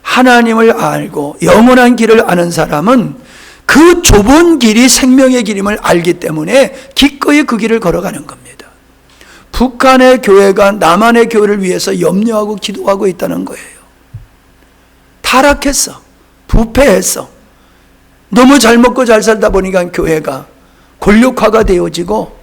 하나님을 알고 영원한 길을 아는 사람은 그 좁은 길이 생명의 길임을 알기 때문에 기꺼이 그 길을 걸어가는 겁니다. 북한의 교회가 남한의 교회를 위해서 염려하고 기도하고 있다는 거예요. 타락했어. 부패했어. 너무 잘 먹고 잘 살다 보니까 교회가 권력화가 되어지고,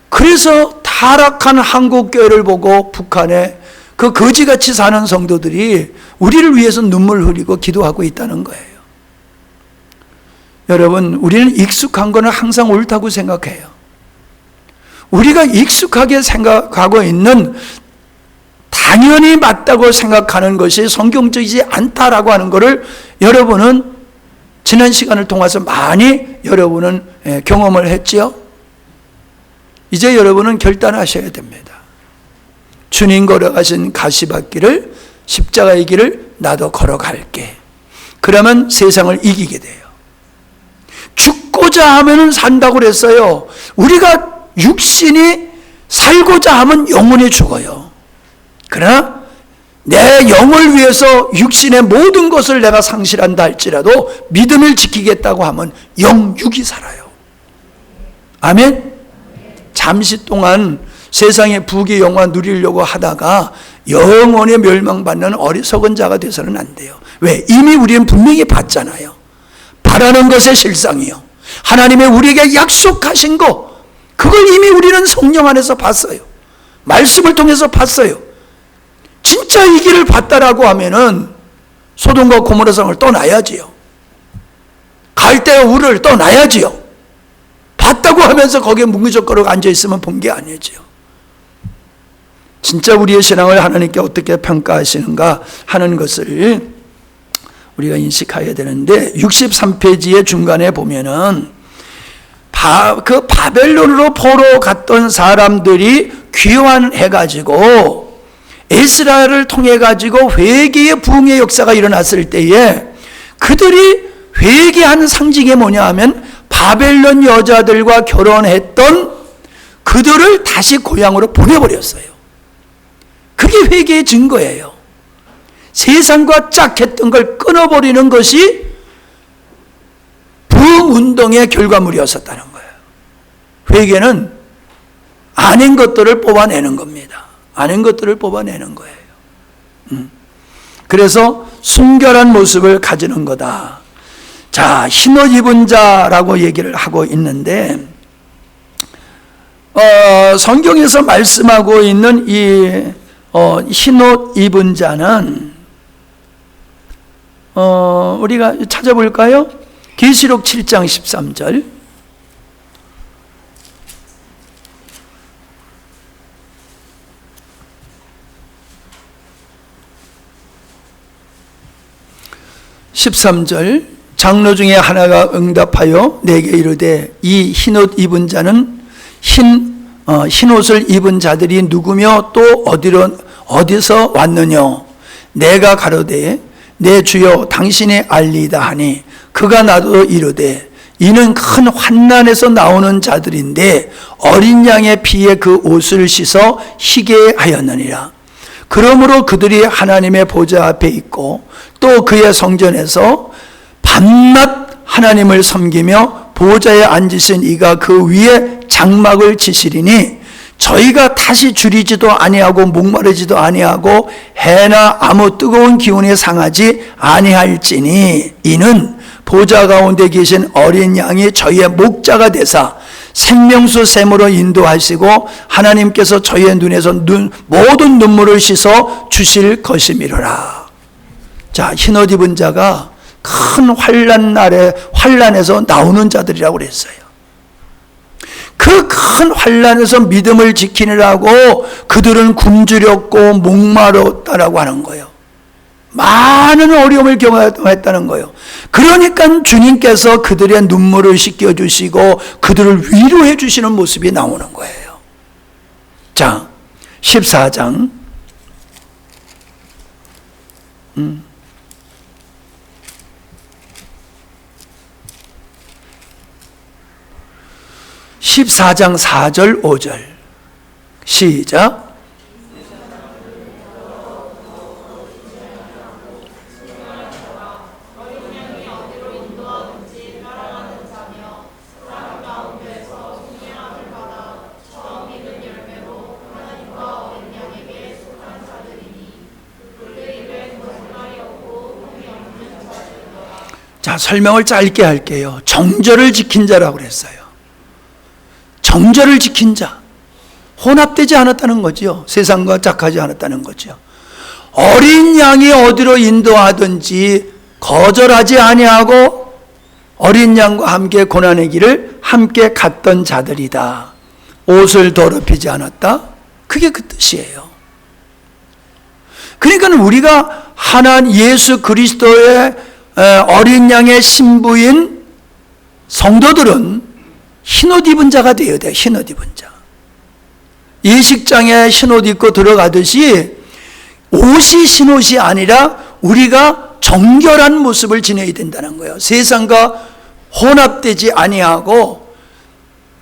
그래서 타락한 한국교회를 보고 북한의 그 거지같이 사는 성도들이 우리를 위해서 눈물 흘리고 기도하고 있다는 거예요. 여러분, 우리는 익숙한 거는 항상 옳다고 생각해요. 우리가 익숙하게 생각하고 있는 당연히 맞다고 생각하는 것이 성경적이지 않다라고 하는 것을 여러분은 지난 시간을 통해서 많이 여러분은 경험을 했지요. 이제 여러분은 결단하셔야 됩니다. 주님 걸어가신 가시밭길을, 십자가의 길을 나도 걸어갈게. 그러면 세상을 이기게 돼요. 죽고자 하면 산다고 그랬어요. 우리가 육신이 살고자 하면 영혼이 죽어요. 그러나 내 영을 위해서 육신의 모든 것을 내가 상실한다 할지라도 믿음을 지키겠다고 하면 영육이 살아요. 아멘. 잠시 동안 세상의 부귀 영화 누리려고 하다가 영원히 멸망받는 어리석은 자가 돼서는 안 돼요. 왜? 이미 우리는 분명히 봤잖아요. 바라는 것의 실상이요, 하나님의 우리에게 약속하신 것, 그걸 이미 우리는 성령 안에서 봤어요. 말씀을 통해서 봤어요. 진짜 이 길을 봤다라고 하면은 소돔과 고모라 성을 떠나야지요. 갈대와 우를 떠나야지요. 봤다고 하면서 거기에 뭉기적거리고 앉아있으면 본 게 아니지요. 진짜 우리의 신앙을 하나님께 어떻게 평가하시는가 하는 것을 우리가 인식해야 되는데, 63페이지의 중간에 보면은 그 바벨론으로 포로 갔던 사람들이 귀환해가지고 에스라를 통해가지고 회개의 부흥의 역사가 일어났을 때에 그들이 회개한 상징이 뭐냐 하면 바벨론 여자들과 결혼했던 그들을 다시 고향으로 보내버렸어요. 그게 회개의 증거예요. 세상과 짝했던 걸 끊어버리는 것이 부흥운동의 결과물이었었다는 거예요. 회개는 아닌 것들을 뽑아내는 겁니다. 아닌 것들을 뽑아내는 거예요. 그래서 순결한 모습을 가지는 거다. 자, 흰옷 입은 자라고 얘기를 하고 있는데 성경에서 말씀하고 있는 이 흰옷 입은 자는 우리가 찾아볼까요? 계시록 7장 13절. (13절) 장로 중에 하나가 응답하여 내게 이르되 이 흰옷 입은 자는 흰옷을 입은 자들이 누구며 또 어디서 왔느냐? 내가 가로되 내 주여 당신이 알리다 하니 그가 나도 이르되 이는 큰 환난에서 나오는 자들인데 어린 양의 피에 그 옷을 씻어 희게 하였느니라. 그러므로 그들이 하나님의 보좌 앞에 있고 또 그의 성전에서 밤낮 하나님을 섬기며 보좌에 앉으신 이가 그 위에 장막을 치시리니 저희가 다시 줄이지도 아니하고 목마르지도 아니하고 해나 아무 뜨거운 기운이 상하지 아니할지니 이는 보좌 가운데 계신 어린 양이 저희의 목자가 되사 생명수 샘으로 인도하시고 하나님께서 저희의 눈에서 모든 눈물을 씻어 주실 것이미로라. 자, 흰옷 입은 자가 큰 환난에서 나오는 자들이라고 그랬어요. 그 큰 환난에서 믿음을 지키느라고 그들은 굶주렸고 목마르다라고 하는 거예요. 많은 어려움을 경험했다는 거예요. 그러니까 주님께서 그들의 눈물을 씻겨주시고 그들을 위로해 주시는 모습이 나오는 거예요. 자, 14장 14장 4절 5절 시작. 자, 설명을 짧게 할게요. 정절을 지킨 자라고 그랬어요. 정절을 지킨 자, 혼합되지 않았다는 거죠. 세상과 짝하지 않았다는 거죠. 어린 양이 어디로 인도하든지 거절하지 아니하고 어린 양과 함께 고난의 길을 함께 갔던 자들이다. 옷을 더럽히지 않았다. 그게 그 뜻이에요. 그러니까 우리가 하나님 예수 그리스도의 어린 양의 신부인 성도들은 흰옷 입은 자가 되어야 돼요. 흰옷 입은 자. 예식장에 흰옷 입고 들어가듯이 옷이 흰옷이 아니라 우리가 정결한 모습을 지내야 된다는 거예요. 세상과 혼합되지 아니하고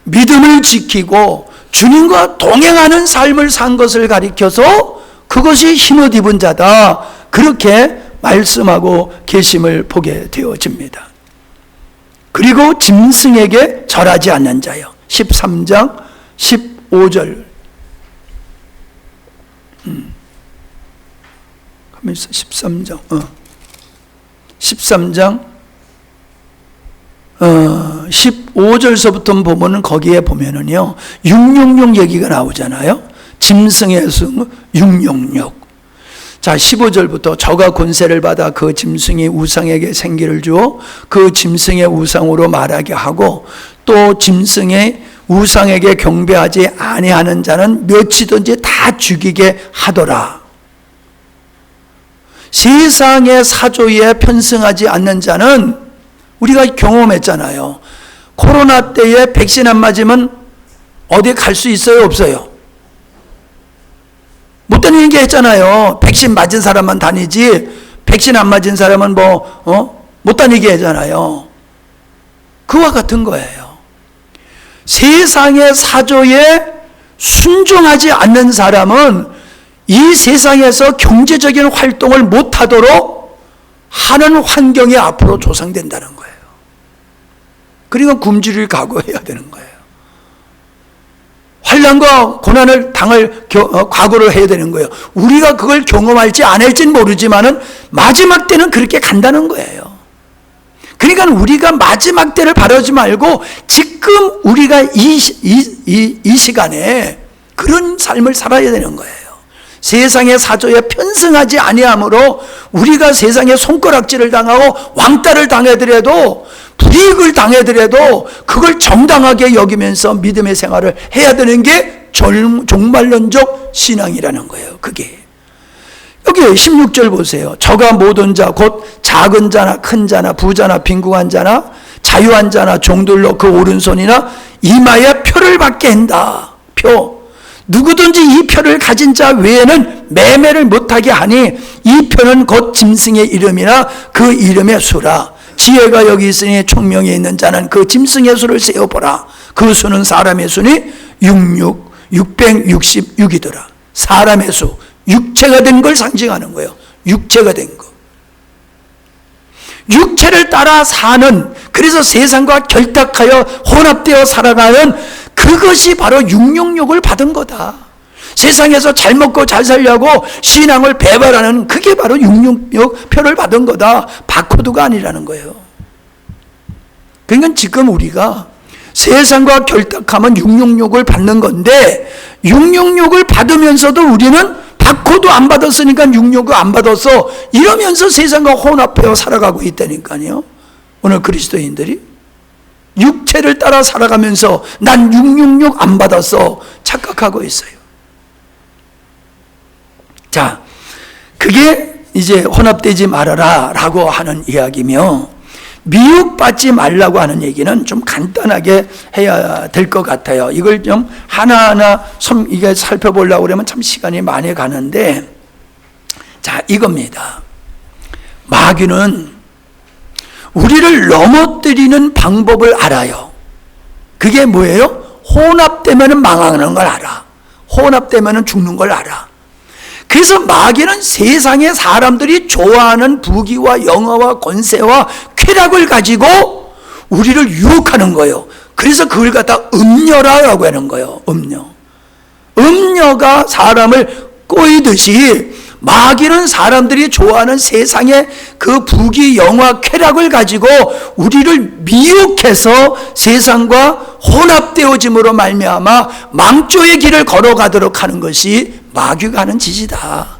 믿음을 지키고 주님과 동행하는 삶을 산 것을 가리켜서 그것이 흰옷 입은 자다. 그렇게 말씀하고 계심을 보게 되어집니다. 그리고 짐승에게 절하지 않는 자요. 13장 15절. 가만히 있어. 13장 15절서부터 보면은 거기에 보면은요 666 얘기가 나오잖아요. 짐승의 수 666. 자, 15절부터 저가 권세를 받아 그 짐승이 우상에게 생기를 주어 그 짐승의 우상으로 말하게 하고 또 짐승의 우상에게 경배하지 아니하는 자는 몇이든지 다 죽이게 하더라. 세상의 사조에 편승하지 않는 자는 우리가 경험했잖아요. 코로나 때에 백신 안 맞으면 어디 갈 수 있어요, 없어요? 못 다니는 게 했잖아요. 백신 맞은 사람만 다니지 백신 안 맞은 사람은 못 다니게 하잖아요. 그와 같은 거예요. 세상의 사조에 순종하지 않는 사람은 이 세상에서 경제적인 활동을 못하도록 하는 환경이 앞으로 조성된다는 거예요. 그러니까 굶주릴 각오해야 되는 거예요. 환난과 고난을 당할 각오를 해야 되는 거예요. 우리가 그걸 경험할지 안 할지는 모르지만은 마지막 때는 그렇게 간다는 거예요. 그러니까 우리가 마지막 때를 바라지 말고 지금 우리가 이 시간에 그런 삶을 살아야 되는 거예요. 세상의 사조에 편승하지 아니함으로 우리가 세상에 손가락질을 당하고 왕따를 당하더라도 불이익을 당하더라도 그걸 정당하게 여기면서 믿음의 생활을 해야 되는 게 종말론적 신앙이라는 거예요. 그게 여기 16절 보세요. 저가 모든 자 곧 작은 자나 큰 자나 부자나 빈궁한 자나 자유한 자나 종들로 그 오른손이나 이마에 표를 받게 한다. 표. 누구든지 이 표를 가진 자 외에는 매매를 못하게 하니 이 표는 곧 짐승의 이름이나 그 이름의 수라. 지혜가 여기 있으니 총명이 있는 자는 그 짐승의 수를 세어보라. 그 수는 사람의 수니 666이더라. 사람의 수, 육체가 된 걸 상징하는 거예요. 육체가 된 거. 육체를 따라 사는, 그래서 세상과 결탁하여 혼합되어 살아가는 그것이 바로 육육육을 받은 거다. 세상에서 잘 먹고 잘 살려고 신앙을 배반하는 그게 바로 육육육 표를 받은 거다. 바코드가 아니라는 거예요. 그러니까 지금 우리가 세상과 결탁하면 육육육을 받는 건데 육육육을 받으면서도 우리는 바코드 안 받았으니까 육육을 안 받았어 이러면서 세상과 혼합되어 살아가고 있다니까요. 오늘 그리스도인들이 육체를 따라 살아가면서 난 666 안 받았어 착각하고 있어요. 자, 그게 이제 혼합되지 말아라 라고 하는 이야기며, 미혹받지 말라고 하는 얘기는 좀 간단하게 해야 될 것 같아요. 이걸 좀 하나하나 이게 살펴보려고 그러면 참 시간이 많이 가는데, 자, 이겁니다. 마귀는 우리를 넘어뜨리는 방법을 알아요. 그게 뭐예요? 혼합되면 망하는 걸 알아. 혼합되면 죽는 걸 알아. 그래서 마귀는 세상의 사람들이 좋아하는 부귀와 영화와 권세와 쾌락을 가지고 우리를 유혹하는 거예요. 그래서 그걸 갖다 음녀라고 하는 거예요. 음녀. 음녀가 사람을 꼬이듯이 마귀는 사람들이 좋아하는 세상의 그 부귀, 영화, 쾌락을 가지고 우리를 미혹해서 세상과 혼합되어짐으로 말미암아 망조의 길을 걸어가도록 하는 것이 마귀가 하는 짓이다.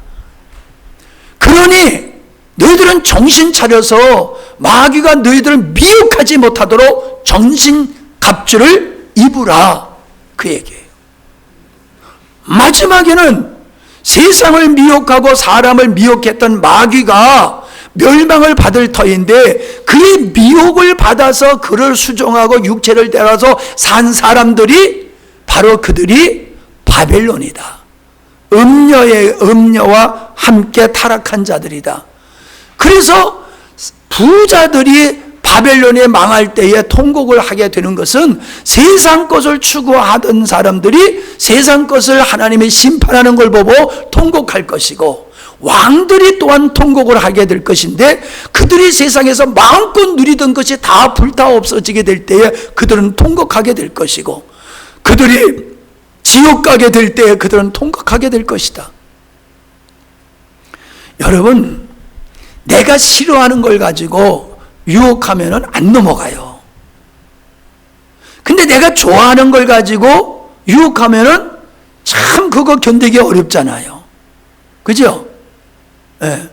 그러니 너희들은 정신 차려서 마귀가 너희들을 미혹하지 못하도록 전신갑주를 입으라. 그 얘기예요. 마지막에는 세상을 미혹하고 사람을 미혹했던 마귀가 멸망을 받을 터인데, 그의 미혹을 받아서 그를 수종하고 육체를 따라서 산 사람들이 바로 그들이 바벨론이다. 음녀와 함께 타락한 자들이다. 그래서 부자들이 바벨론에 망할 때에 통곡을 하게 되는 것은 세상 것을 추구하던 사람들이 세상 것을 하나님이 심판하는 걸 보고 통곡할 것이고, 왕들이 또한 통곡을 하게 될 것인데, 그들이 세상에서 마음껏 누리던 것이 다 불타 없어지게 될 때에 그들은 통곡하게 될 것이고, 그들이 지옥 가게 될 때에 그들은 통곡하게 될 것이다. 여러분, 내가 싫어하는 걸 가지고 유혹하면은 안 넘어가요. 근데 내가 좋아하는 걸 가지고 유혹하면은 참 그거 견디기 어렵잖아요. 그죠? 예.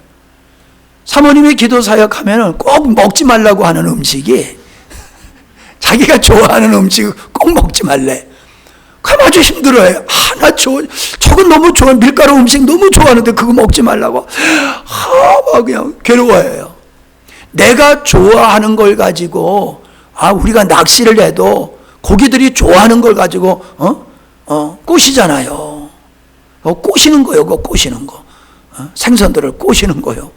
사모님이 기도 사역하면은 꼭 먹지 말라고 하는 음식이 자기가 좋아하는 음식 꼭 먹지 말래. 그럼 아주 힘들어요. 저건 너무 좋아. 밀가루 음식 너무 좋아하는데 그거 먹지 말라고. 막 그냥 괴로워해요. 내가 좋아하는 걸 가지고 우리가 낚시를 해도 고기들이 좋아하는 걸 가지고 꼬시잖아요. 꼬시는 거예요. 그거 꼬시는 거. 생선들을 꼬시는 거예요.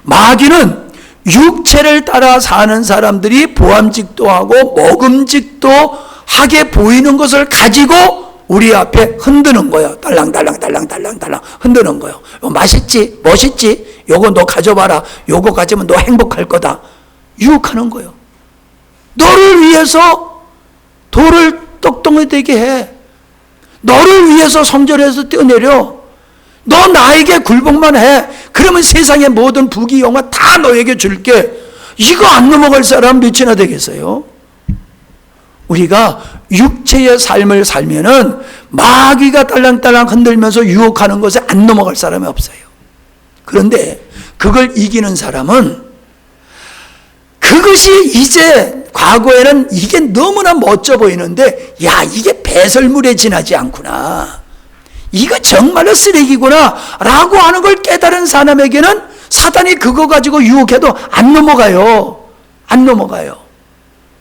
마귀는 육체를 따라 사는 사람들이 보암직도 하고 먹음직도 하게 보이는 것을 가지고 우리 앞에 흔드는 거예요. 달랑달랑 흔드는 거예요. 맛있지? 멋있지? 요거 너 가져봐라. 요거 가지면 너 행복할 거다. 유혹하는 거예요. 너를 위해서 돌을 떡덩이 되게 해. 너를 위해서 성전에서 뛰어내려. 너 나에게 굴복만 해. 그러면 세상의 모든 부귀 영화 다 너에게 줄게. 이거 안 넘어갈 사람 몇이나 되겠어요? 우리가 육체의 삶을 살면은 마귀가 딸랑딸랑 흔들면서 유혹하는 것에 안 넘어갈 사람이 없어요. 그런데 그걸 이기는 사람은 그것이 이제 과거에는 이게 너무나 멋져 보이는데 이게 배설물에 지나지 않구나. 이거 정말로 쓰레기구나 라고 하는 걸 깨달은 사람에게는 사단이 그거 가지고 유혹해도 안 넘어가요. 안 넘어가요.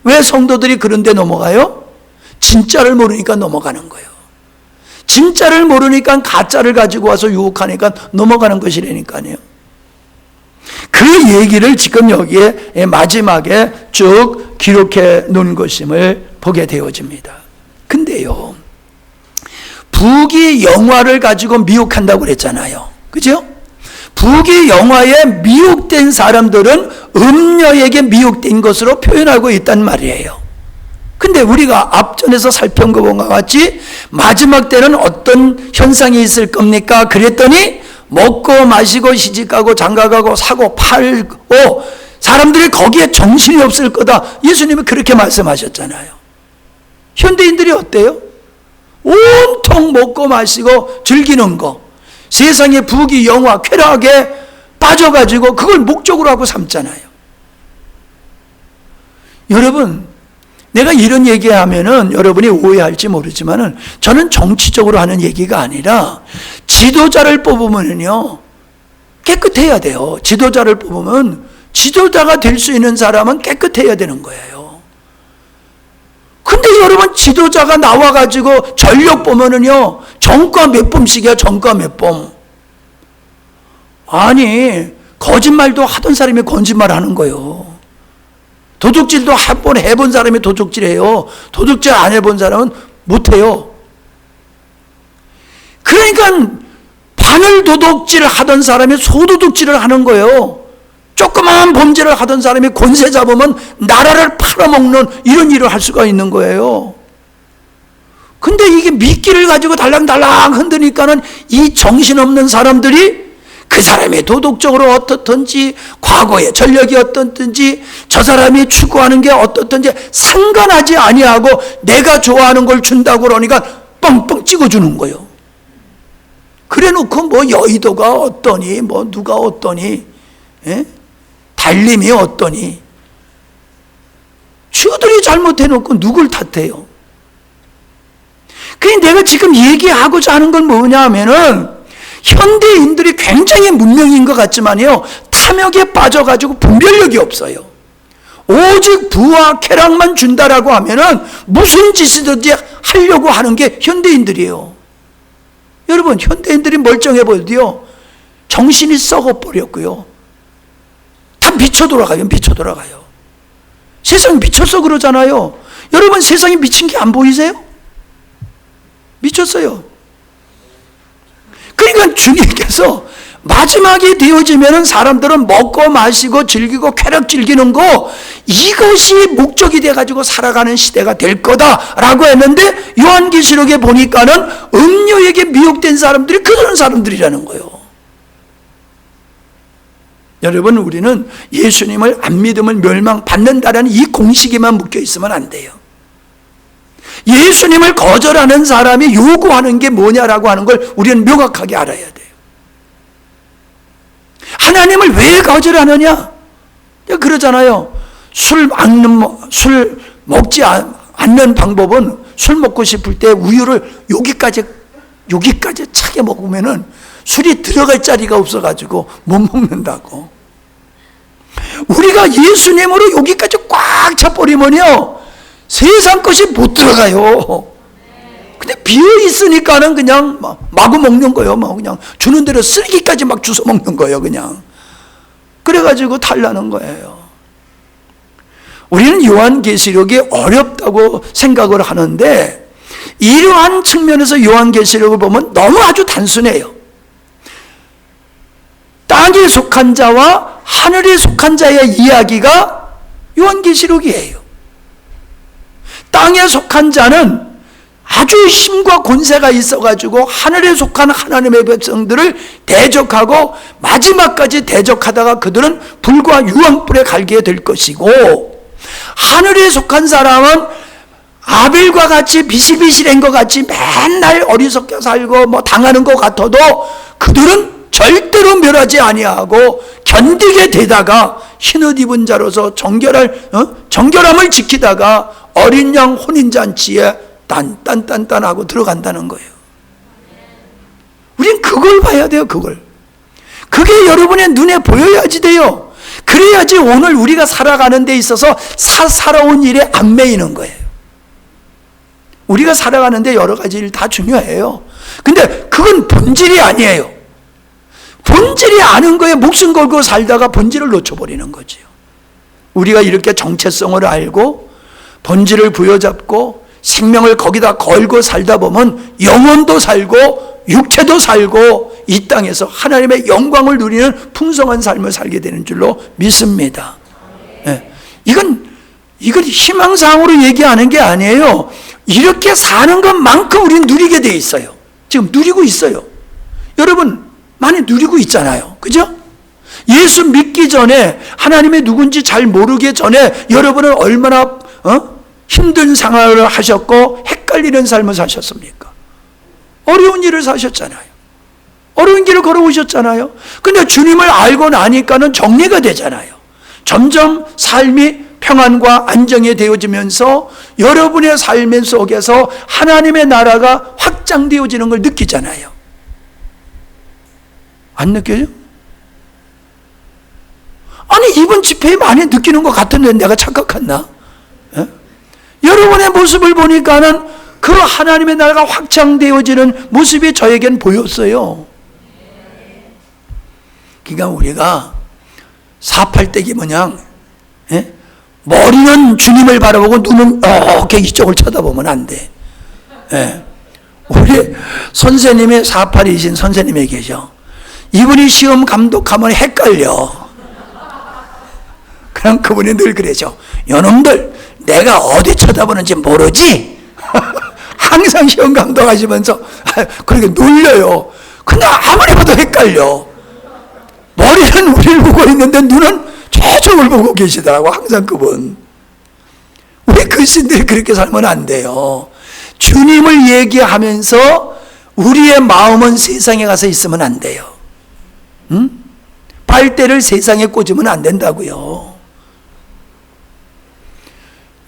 왜 성도들이 그런 데 넘어가요? 진짜를 모르니까 넘어가는 거예요. 진짜를 모르니까 가짜를 가지고 와서 유혹하니까 넘어가는 것이라니까요. 그 얘기를 지금 여기에 마지막에 쭉 기록해 놓은 것임을 보게 되어집니다. 근데요, 부귀 영화를 가지고 미혹한다고 그랬잖아요. 그죠? 부귀 영화에 미혹된 사람들은 음녀에게 미혹된 것으로 표현하고 있단 말이에요. 근데 우리가 앞전에서 살펴본 것과 같이 마지막 때는 어떤 현상이 있을 겁니까? 그랬더니 먹고 마시고 시집가고 장가가고 사고 팔고 사람들이 거기에 정신이 없을 거다. 예수님이 그렇게 말씀하셨잖아요. 현대인들이 어때요? 온통 먹고 마시고 즐기는 거, 세상의 부귀 영화 쾌락에 빠져가지고 그걸 목적으로 하고 삼잖아요. 여러분, 내가 이런 얘기하면은 여러분이 오해할지 모르지만은 저는 정치적으로 하는 얘기가 아니라 지도자를 뽑으면요 깨끗해야 돼요. 지도자를 뽑으면 지도자가 될 수 있는 사람은 깨끗해야 되는 거예요. 근데 여러분, 지도자가 나와가지고 전력 보면은요 정과 몇 범씩이야. 정과 몇 범. 아니, 거짓말도 하던 사람이 거짓말 하는 거예요. 도둑질도 한 번 해본 사람이 도둑질해요. 도둑질 안 해본 사람은 못해요. 그러니까 바늘 도둑질을 하던 사람이 소도둑질을 하는 거예요. 조그마한 범죄를 하던 사람이 권세 잡으면 나라를 팔아먹는 이런 일을 할 수가 있는 거예요. 근데 이게 미끼를 가지고 달랑달랑 흔드니까는 이 정신없는 사람들이 그 사람이 도덕적으로 어떻든지 과거의 전력이 어떻든지 저 사람이 추구하는 게 어떻든지 상관하지 아니하고 내가 좋아하는 걸 준다고 그러니까 뻥뻥 찍어주는 거예요. 그래 놓고 뭐 여의도가 어떠니 뭐 누가 어떠니 달림이 어떠니 저들이 잘못해놓고 누굴 탓해요? 그게 내가 지금 얘기하고자 하는 건 뭐냐 하면은 현대인들이 굉장히 문명인 것 같지만요 탐욕에 빠져가지고 분별력이 없어요. 오직 부와 쾌락만 준다라고 하면은 무슨 짓이든지 하려고 하는 게 현대인들이에요. 여러분, 현대인들이 멀쩡해 보여도요 정신이 썩어버렸고요 다 미쳐 돌아가요. 미쳐 돌아가요. 세상이 미쳤어 그러잖아요. 여러분, 세상이 미친 게 안 보이세요? 미쳤어요. 그러니까 주님께서 마지막이 되어지면은 사람들은 먹고 마시고 즐기고 쾌락 즐기는 거 이것이 목적이 돼가지고 살아가는 시대가 될 거다라고 했는데 요한계시록에 보니까는 음료에게 미혹된 사람들이 그런 사람들이라는 거예요. 여러분, 우리는 예수님을 안 믿으면 멸망받는다라는 이 공식에만 묶여 있으면 안 돼요. 예수님을 거절하는 사람이 요구하는 게 뭐냐라고 하는 걸 우리는 명확하게 알아야 돼요. 하나님을 왜 거절하느냐? 그러잖아요. 술 먹지 않는 방법은 술 먹고 싶을 때 우유를 여기까지 차게 먹으면은 술이 들어갈 자리가 없어가지고 못 먹는다고. 우리가 예수님으로 여기까지 꽉 꽉 차버리면요 세상 것이 못 들어가요. 근데 비어 있으니까는 그냥 마구 먹는 거예요. 그냥 주는 대로 쓰레기까지 막 주워 먹는 거예요. 그냥 그래가지고 탈나는 거예요. 우리는 요한계시록이 어렵다고 생각을 하는데 이러한 측면에서 요한계시록을 보면 너무 아주 단순해요. 땅에 속한 자와 하늘에 속한 자의 이야기가 요한계시록이에요. 땅에 속한 자는 아주 힘과 권세가 있어가지고 하늘에 속한 하나님의 백성들을 대적하고 마지막까지 대적하다가 그들은 불과 유황불에 갈게 될 것이고, 하늘에 속한 사람은 아벨과 같이 비실비실한 것 같이 맨날 어리석게 살고 당하는 것 같아도 그들은 절대로 멸하지 아니하고 견디게 되다가 흰옷 입은 자로서 정결함을 지키다가 어린 양 혼인잔치에 딴딴딴딴하고 들어간다는 거예요. 우린 그걸 봐야 돼요. 그게 여러분의 눈에 보여야지 돼요. 그래야지 오늘 우리가 살아가는 데 있어서 살아온 일에 안 매이는 거예요. 우리가 살아가는 데 여러 가지 일 다 중요해요. 근데 그건 본질이 아니에요. 본질이 아는 거에 목숨 걸고 살다가 본질을 놓쳐버리는 거죠. 우리가 이렇게 정체성을 알고 본질을 부여잡고 생명을 거기다 걸고 살다 보면 영혼도 살고 육체도 살고 이 땅에서 하나님의 영광을 누리는 풍성한 삶을 살게 되는 줄로 믿습니다. 네. 이건 희망사항으로 얘기하는 게 아니에요. 이렇게 사는 것만큼 우리는 누리게 돼 있어요. 지금 누리고 있어요. 여러분 많이 누리고 있잖아요. 그죠? 예수 믿기 전에 하나님이 누군지 잘 모르기 전에 여러분은 얼마나 힘든 생활을 하셨고 헷갈리는 삶을 사셨습니까? 어려운 일을 사셨잖아요. 어려운 길을 걸어오셨잖아요. 근데 주님을 알고 나니까는 정리가 되잖아요. 점점 삶이 평안과 안정이 되어지면서 여러분의 삶 속에서 하나님의 나라가 확장되어지는 걸 느끼잖아요. 안 느껴요? 아니 이번 집회에 많이 느끼는 것 같은데 내가 착각했나? 예? 여러분의 모습을 보니까는 그 하나님의 나라가 확장되어지는 모습이 저에겐 보였어요. 그러니까 우리가 사팔대기 모양 머리는 주님을 바라보고 눈은 이렇게 이쪽을 쳐다보면 안 돼. 예. 우리 선생님이 48이신 선생님이 계셔. 이분이 시험 감독하면 헷갈려. 그럼 그분이 늘 그러죠. 여놈들 내가 어디 쳐다보는지 모르지? 항상 시험 감독하시면서 그렇게 놀려요. 근데 아무리 봐도 헷갈려. 머리는 우리를 보고 있는데 눈은 저쪽을 보고 계시더라고. 항상 그분. 우리 그리스도인들이 그렇게 살면 안 돼요. 주님을 얘기하면서 우리의 마음은 세상에 가서 있으면 안 돼요. 빨대를 세상에 꽂으면 안 된다고요.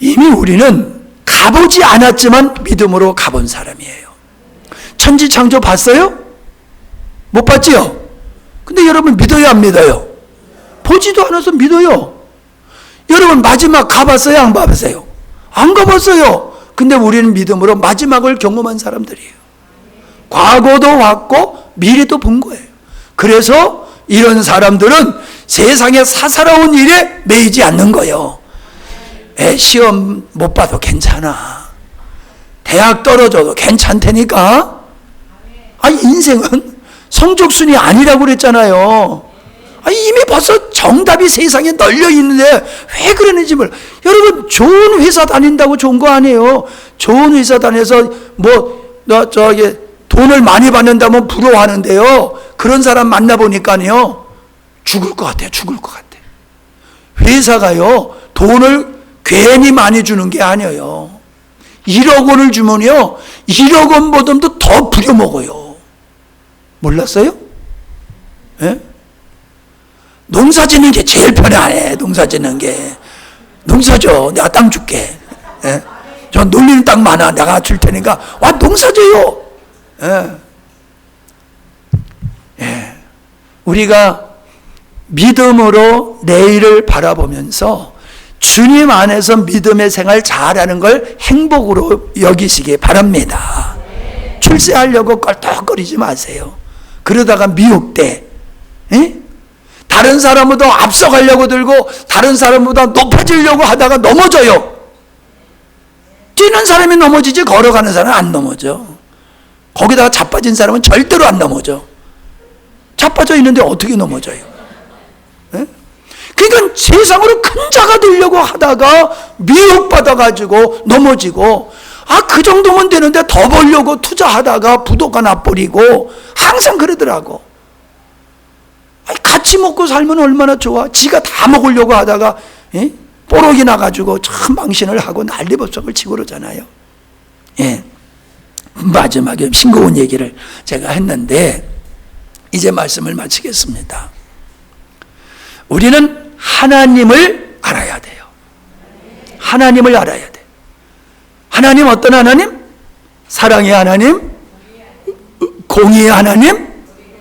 이미 우리는 가보지 않았지만 믿음으로 가본 사람이에요. 천지창조 봤어요? 못 봤지요? 근데 여러분 믿어요 안 믿어요? 보지도 않아서 믿어요. 여러분 마지막 가봤어요 안 가봤어요? 안 가봤어요. 근데 우리는 믿음으로 마지막을 경험한 사람들이에요. 과거도 왔고 미래도 본 거예요. 그래서 이런 사람들은 세상에 사사로운 일에 매이지 않는 거예요. 시험 못 봐도 괜찮아. 대학 떨어져도 괜찮다니까. 인생은 성적순이 아니라고 그랬잖아요. 이미 벌써 정답이 세상에 널려 있는데 왜 그러는지 몰라. 여러분 좋은 회사 다닌다고 좋은 거 아니에요. 좋은 회사 다녀서 돈을 많이 받는다면 부러워하는데요. 그런 사람 만나보니까요 죽을 것 같아요. 회사가요 돈을 괜히 많이 주는 게 아니에요. 1억 원을 주면요 1억 원보다도 더 부려먹어요. 몰랐어요? 예? 농사 짓는 게 제일 편해. 농사 짓는 게. 농사죠. 내가 땅 줄게. 예? 저 놀리는 땅 많아. 내가 줄 테니까 와 농사 져요. 예. 예. 우리가 믿음으로 내일을 바라보면서 주님 안에서 믿음의 생활 잘하는 걸 행복으로 여기시기 바랍니다. 출세하려고 껄떡거리지 마세요. 그러다가 미혹돼. 에? 다른 사람보다 앞서가려고 들고 다른 사람보다 높아지려고 하다가 넘어져요. 뛰는 사람이 넘어지지 걸어가는 사람은 안 넘어져. 거기다가 자빠진 사람은 절대로 안 넘어져. 자빠져 있는데 어떻게 넘어져요? 에? 그러니까 세상으로 큰 자가 되려고 하다가 미혹받아가지고 넘어지고, 그 정도면 되는데 더 벌려고 투자하다가 부도가 나버리고 항상 그러더라고. 같이 먹고 살면 얼마나 좋아. 지가 다 먹으려고 하다가 뽀록이 나가지고 참 망신을 하고 난리법석을 치고 그러잖아요. 예. 마지막에 싱거운 얘기를 제가 했는데 이제 말씀을 마치겠습니다. 우리는 하나님을 알아야 돼요. 하나님을 알아야 돼. 하나님 어떤 하나님? 사랑의 하나님, 공의의 하나님,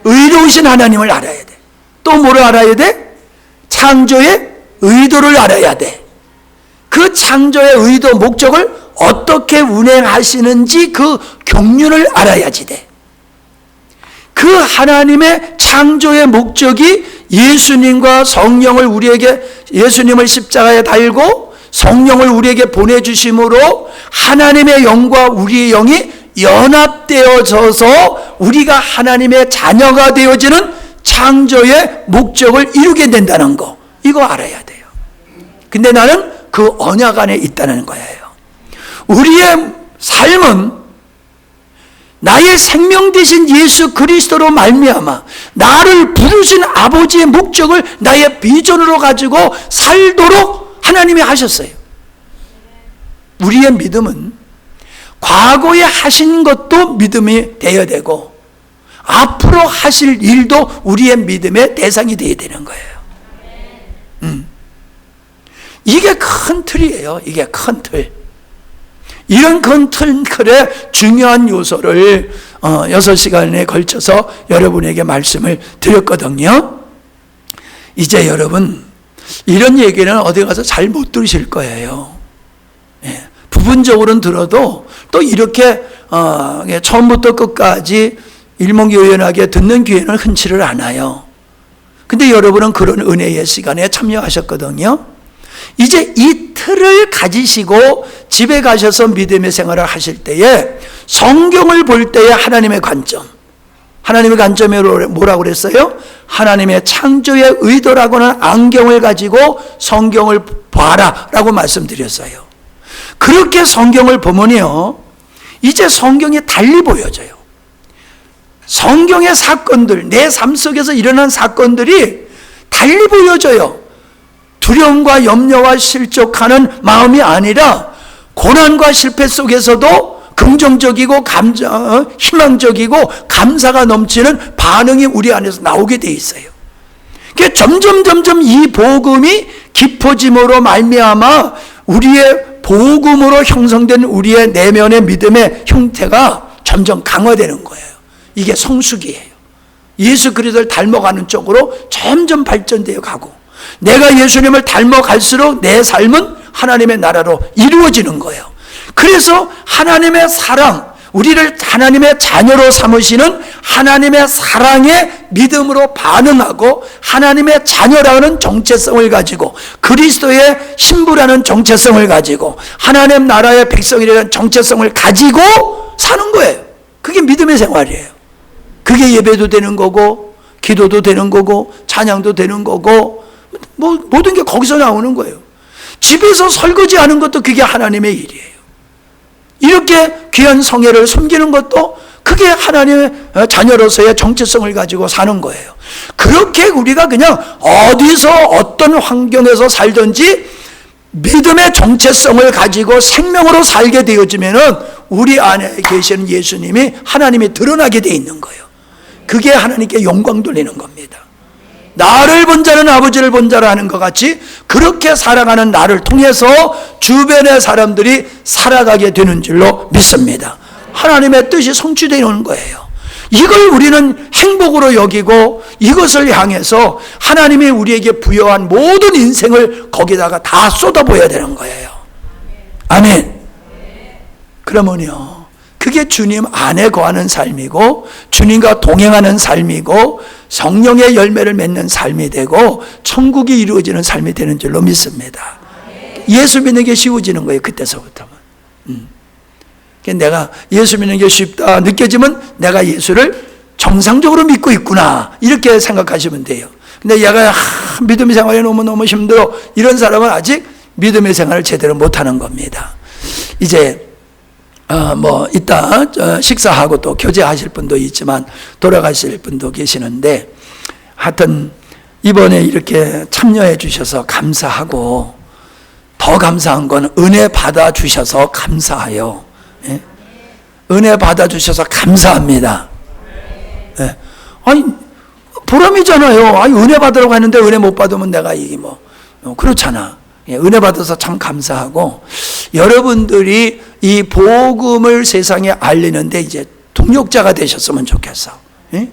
의로우신 하나님을 알아야 돼. 또 뭐를 알아야 돼? 창조의 의도를 알아야 돼. 그 창조의 의도, 목적을 어떻게 운행하시는지 그 경륜을 알아야지 돼. 그 하나님의 창조의 목적이 예수님과 성령을 우리에게, 예수님을 십자가에 달고 성령을 우리에게 보내주심으로 하나님의 영과 우리의 영이 연합되어져서 우리가 하나님의 자녀가 되어지는 창조의 목적을 이루게 된다는 거, 이거 알아야 돼요. 근데 나는 그 언약 안에 있다는 거예요. 우리의 삶은 나의 생명 되신 예수 그리스도로 말미암아 나를 부르신 아버지의 목적을 나의 비전으로 가지고 살도록 하나님이 하셨어요. 우리의 믿음은 과거에 하신 것도 믿음이 되어야 되고 앞으로 하실 일도 우리의 믿음의 대상이 되어야 되는 거예요. 이게 큰 틀이에요. 이게 큰 틀. 이런 큰 틀의 중요한 요소를 6시간에 걸쳐서 여러분에게 말씀을 드렸거든요. 이제 여러분 이런 얘기는 어디 가서 잘 못 들으실 거예요. 예, 부분적으로는 들어도 또 이렇게 처음부터 끝까지 일목요연하게 듣는 기회는 흔치를 않아요. 근데 여러분은 그런 은혜의 시간에 참여하셨거든요. 이제 이 틀을 가지시고 집에 가셔서 믿음의 생활을 하실 때에 성경을 볼 때의 하나님의 관점, 하나님의 관점이 뭐라고 그랬어요? 하나님의 창조의 의도라고는 안경을 가지고 성경을 봐라 라고 말씀드렸어요. 그렇게 성경을 보면요, 이제 성경이 달리 보여져요. 성경의 사건들, 내 삶 속에서 일어난 사건들이 달리 보여져요. 두려움과 염려와 실족하는 마음이 아니라 고난과 실패 속에서도 긍정적이고 희망적이고 감사가 넘치는 반응이 우리 안에서 나오게 돼 있어요. 그러니까 점점 이 복음이 깊어짐으로 말미암아 우리의 복음으로 형성된 우리의 내면의 믿음의 형태가 점점 강화되는 거예요. 이게 성숙이에요. 예수 그리스도를 닮아가는 쪽으로 점점 발전되어 가고, 내가 예수님을 닮아갈수록 내 삶은 하나님의 나라로 이루어지는 거예요. 그래서 하나님의 사랑, 우리를 하나님의 자녀로 삼으시는 하나님의 사랑에 믿음으로 반응하고 하나님의 자녀라는 정체성을 가지고 그리스도의 신부라는 정체성을 가지고 하나님 나라의 백성이라는 정체성을 가지고 사는 거예요. 그게 믿음의 생활이에요. 그게 예배도 되는 거고 기도도 되는 거고 찬양도 되는 거고 모든 게 거기서 나오는 거예요. 집에서 설거지하는 것도 그게 하나님의 일이에요. 이렇게 귀한 성회를 섬기는 것도 그게 하나님의 자녀로서의 정체성을 가지고 사는 거예요. 그렇게 우리가 그냥 어디서 어떤 환경에서 살든지 믿음의 정체성을 가지고 생명으로 살게 되어지면은 우리 안에 계시는 예수님이 하나님이 드러나게 돼 있는 거예요. 그게 하나님께 영광 돌리는 겁니다. 나를 본 자는 아버지를 본 자라 하는 것 같이 그렇게 살아가는 나를 통해서 주변의 사람들이 살아가게 되는 줄로 믿습니다. 하나님의 뜻이 성취되는 거예요. 이걸 우리는 행복으로 여기고 이것을 향해서 하나님이 우리에게 부여한 모든 인생을 거기다가 다 쏟아부어야 되는 거예요. 아멘. 그러면요, 그게 주님 안에 거하는 삶이고 주님과 동행하는 삶이고 성령의 열매를 맺는 삶이 되고 천국이 이루어지는 삶이 되는 줄로 믿습니다. 예수 믿는 게 쉬워지는 거예요. 그때서부터는. 내가 예수 믿는 게 쉽다 느껴지면 내가 예수를 정상적으로 믿고 있구나 이렇게 생각하시면 돼요. 근데 얘가 믿음의 생활이 너무너무 힘들어 이런 사람은 아직 믿음의 생활을 제대로 못하는 겁니다. 이제 이따 식사하고 또 교제하실 분도 있지만 돌아가실 분도 계시는데, 하여튼 이번에 이렇게 참여해 주셔서 감사하고, 더 감사한 건 은혜 받아 주셔서 감사해요. 예? 은혜 받아 주셔서 감사합니다. 예. 아니 보람이잖아요. 아니 은혜 받으라고 했는데 은혜 못 받으면 내가 이게 그렇잖아. 예, 은혜 받아서 참 감사하고, 여러분들이 이 복음을 세상에 알리는데 이제 동력자가 되셨으면 좋겠어. 예?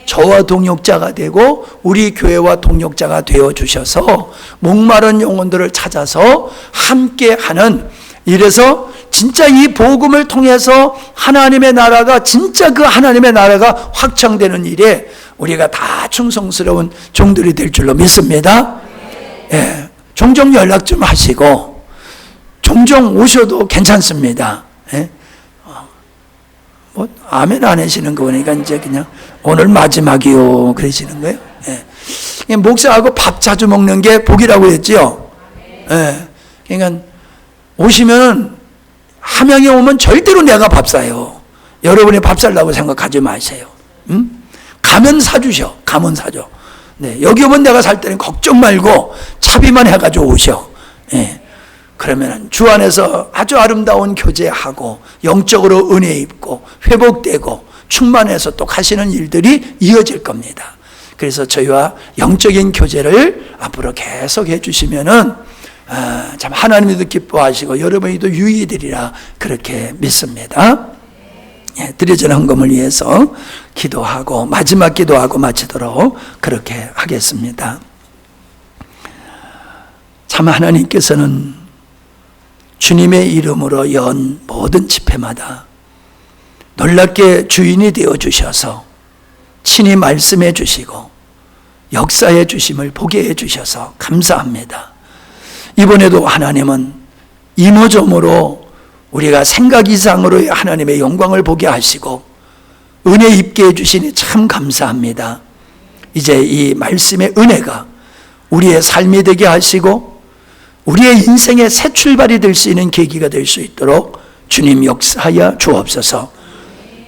저와 동력자가 되고 우리 교회와 동력자가 되어 주셔서 목마른 영혼들을 찾아서 함께하는, 이래서 진짜 이 복음을 통해서 하나님의 나라가, 진짜 그 하나님의 나라가 확장되는 일에 우리가 다 충성스러운 종들이 될 줄로 믿습니다. 예, 종종 연락 좀 하시고 종종 오셔도 괜찮습니다. 예? 아멘 안 하시는 거 보니까 이제 그냥 오늘 마지막이요 그러시는 거예요. 예. 목사하고 밥 자주 먹는 게 복이라고 했죠. 예. 그러니까 오시면 함양에 오면 절대로 내가 밥 사요. 여러분이 밥 살라고 생각하지 마세요. 가면 사주셔. 가면 사줘. 네, 여기 오면 내가 살 때는 걱정 말고 차비만 해가지고 오셔. 예. 그러면 주 안에서 아주 아름다운 교제하고 영적으로 은혜 입고 회복되고 충만해서 또 하시는 일들이 이어질 겁니다. 그래서 저희와 영적인 교제를 앞으로 계속 해주시면은 참 하나님도 기뻐하시고 여러분이도 유익이 되리라 그렇게 믿습니다. 예, 드려진 헌금을 위해서 기도하고 마지막 기도하고 마치도록 그렇게 하겠습니다. 참 하나님께서는 주님의 이름으로 연 모든 집회마다 놀랍게 주인이 되어 주셔서 친히 말씀해 주시고 역사해 주심을 보게 해 주셔서 감사합니다. 이번에도 하나님은 이모저모로 우리가 생각 이상으로 하나님의 영광을 보게 하시고 은혜 입게 해주시니 참 감사합니다. 이제 이 말씀의 은혜가 우리의 삶이 되게 하시고 우리의 인생의 새 출발이 될 수 있는 계기가 될 수 있도록 주님 역사하여 주옵소서.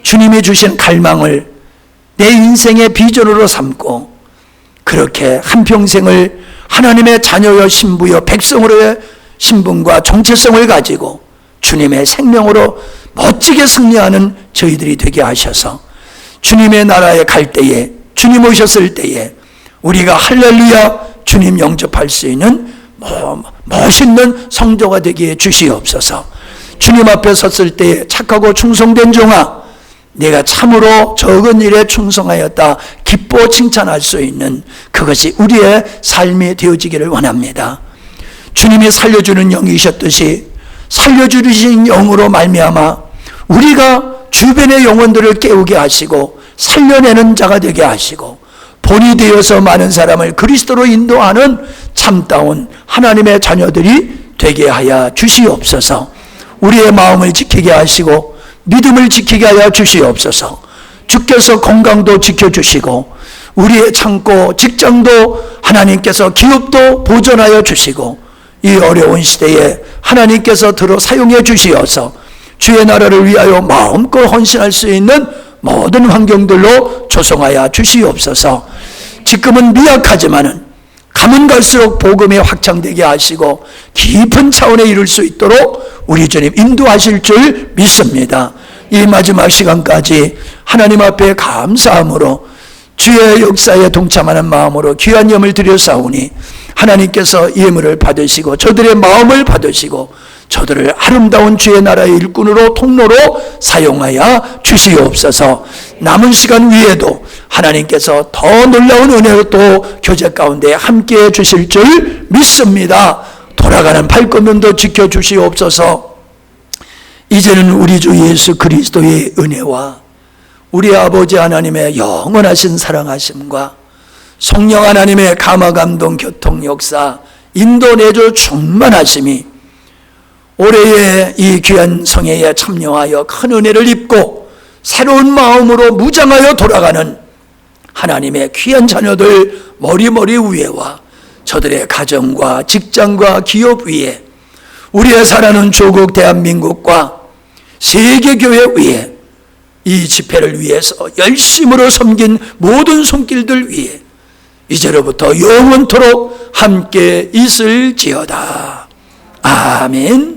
주님이 주신 갈망을 내 인생의 비전으로 삼고 그렇게 한평생을 하나님의 자녀여 신부여 백성으로의 신분과 정체성을 가지고 주님의 생명으로 멋지게 승리하는 저희들이 되게 하셔서 주님의 나라에 갈 때에, 주님 오셨을 때에 우리가 할렐루야 주님 영접할 수 있는 멋있는 성도가 되게 주시옵소서. 주님 앞에 섰을 때에 착하고 충성된 종아, 내가 참으로 적은 일에 충성하였다 기뻐 칭찬할 수 있는 그것이 우리의 삶이 되어지기를 원합니다. 주님이 살려주는 영이셨듯이 살려주신 영으로 말미암아 우리가 주변의 영혼들을 깨우게 하시고 살려내는 자가 되게 하시고 본이 되어서 많은 사람을 그리스도로 인도하는 참다운 하나님의 자녀들이 되게 하여 주시옵소서. 우리의 마음을 지키게 하시고 믿음을 지키게 하여 주시옵소서. 주께서 건강도 지켜주시고 우리의 창고 직장도 하나님께서 기업도 보존하여 주시고 이 어려운 시대에 하나님께서 들어 사용해 주시어서 주의 나라를 위하여 마음껏 헌신할 수 있는 모든 환경들로 조성하여 주시옵소서. 지금은 미약하지만은 가면 갈수록 복음이 확장되게 하시고 깊은 차원에 이룰 수 있도록 우리 주님 인도하실 줄 믿습니다. 이 마지막 시간까지 하나님 앞에 감사함으로 주의 역사에 동참하는 마음으로 귀한 예물 드렸사오니 하나님께서 예물을 받으시고 저들의 마음을 받으시고 저들을 아름다운 주의 나라의 일꾼으로 통로로 사용하여 주시옵소서. 남은 시간 위에도 하나님께서 더 놀라운 은혜로 또 교제 가운데 함께해 주실 줄 믿습니다. 돌아가는 발걸음도 지켜주시옵소서. 이제는 우리 주 예수 그리스도의 은혜와 우리 아버지 하나님의 영원하신 사랑하심과 성령 하나님의 감화 감동 교통 역사 인도 내주 충만하심이 올해의 이 귀한 성회에 참여하여 큰 은혜를 입고 새로운 마음으로 무장하여 돌아가는 하나님의 귀한 자녀들 머리머리 위에와 저들의 가정과 직장과 기업 위에 우리의 사랑하는 조국 대한민국과 세계교회 위에 이 집회를 위해서 열심으로 섬긴 모든 손길들 위에 이제로부터 영원토록 함께 있을지어다. 아멘.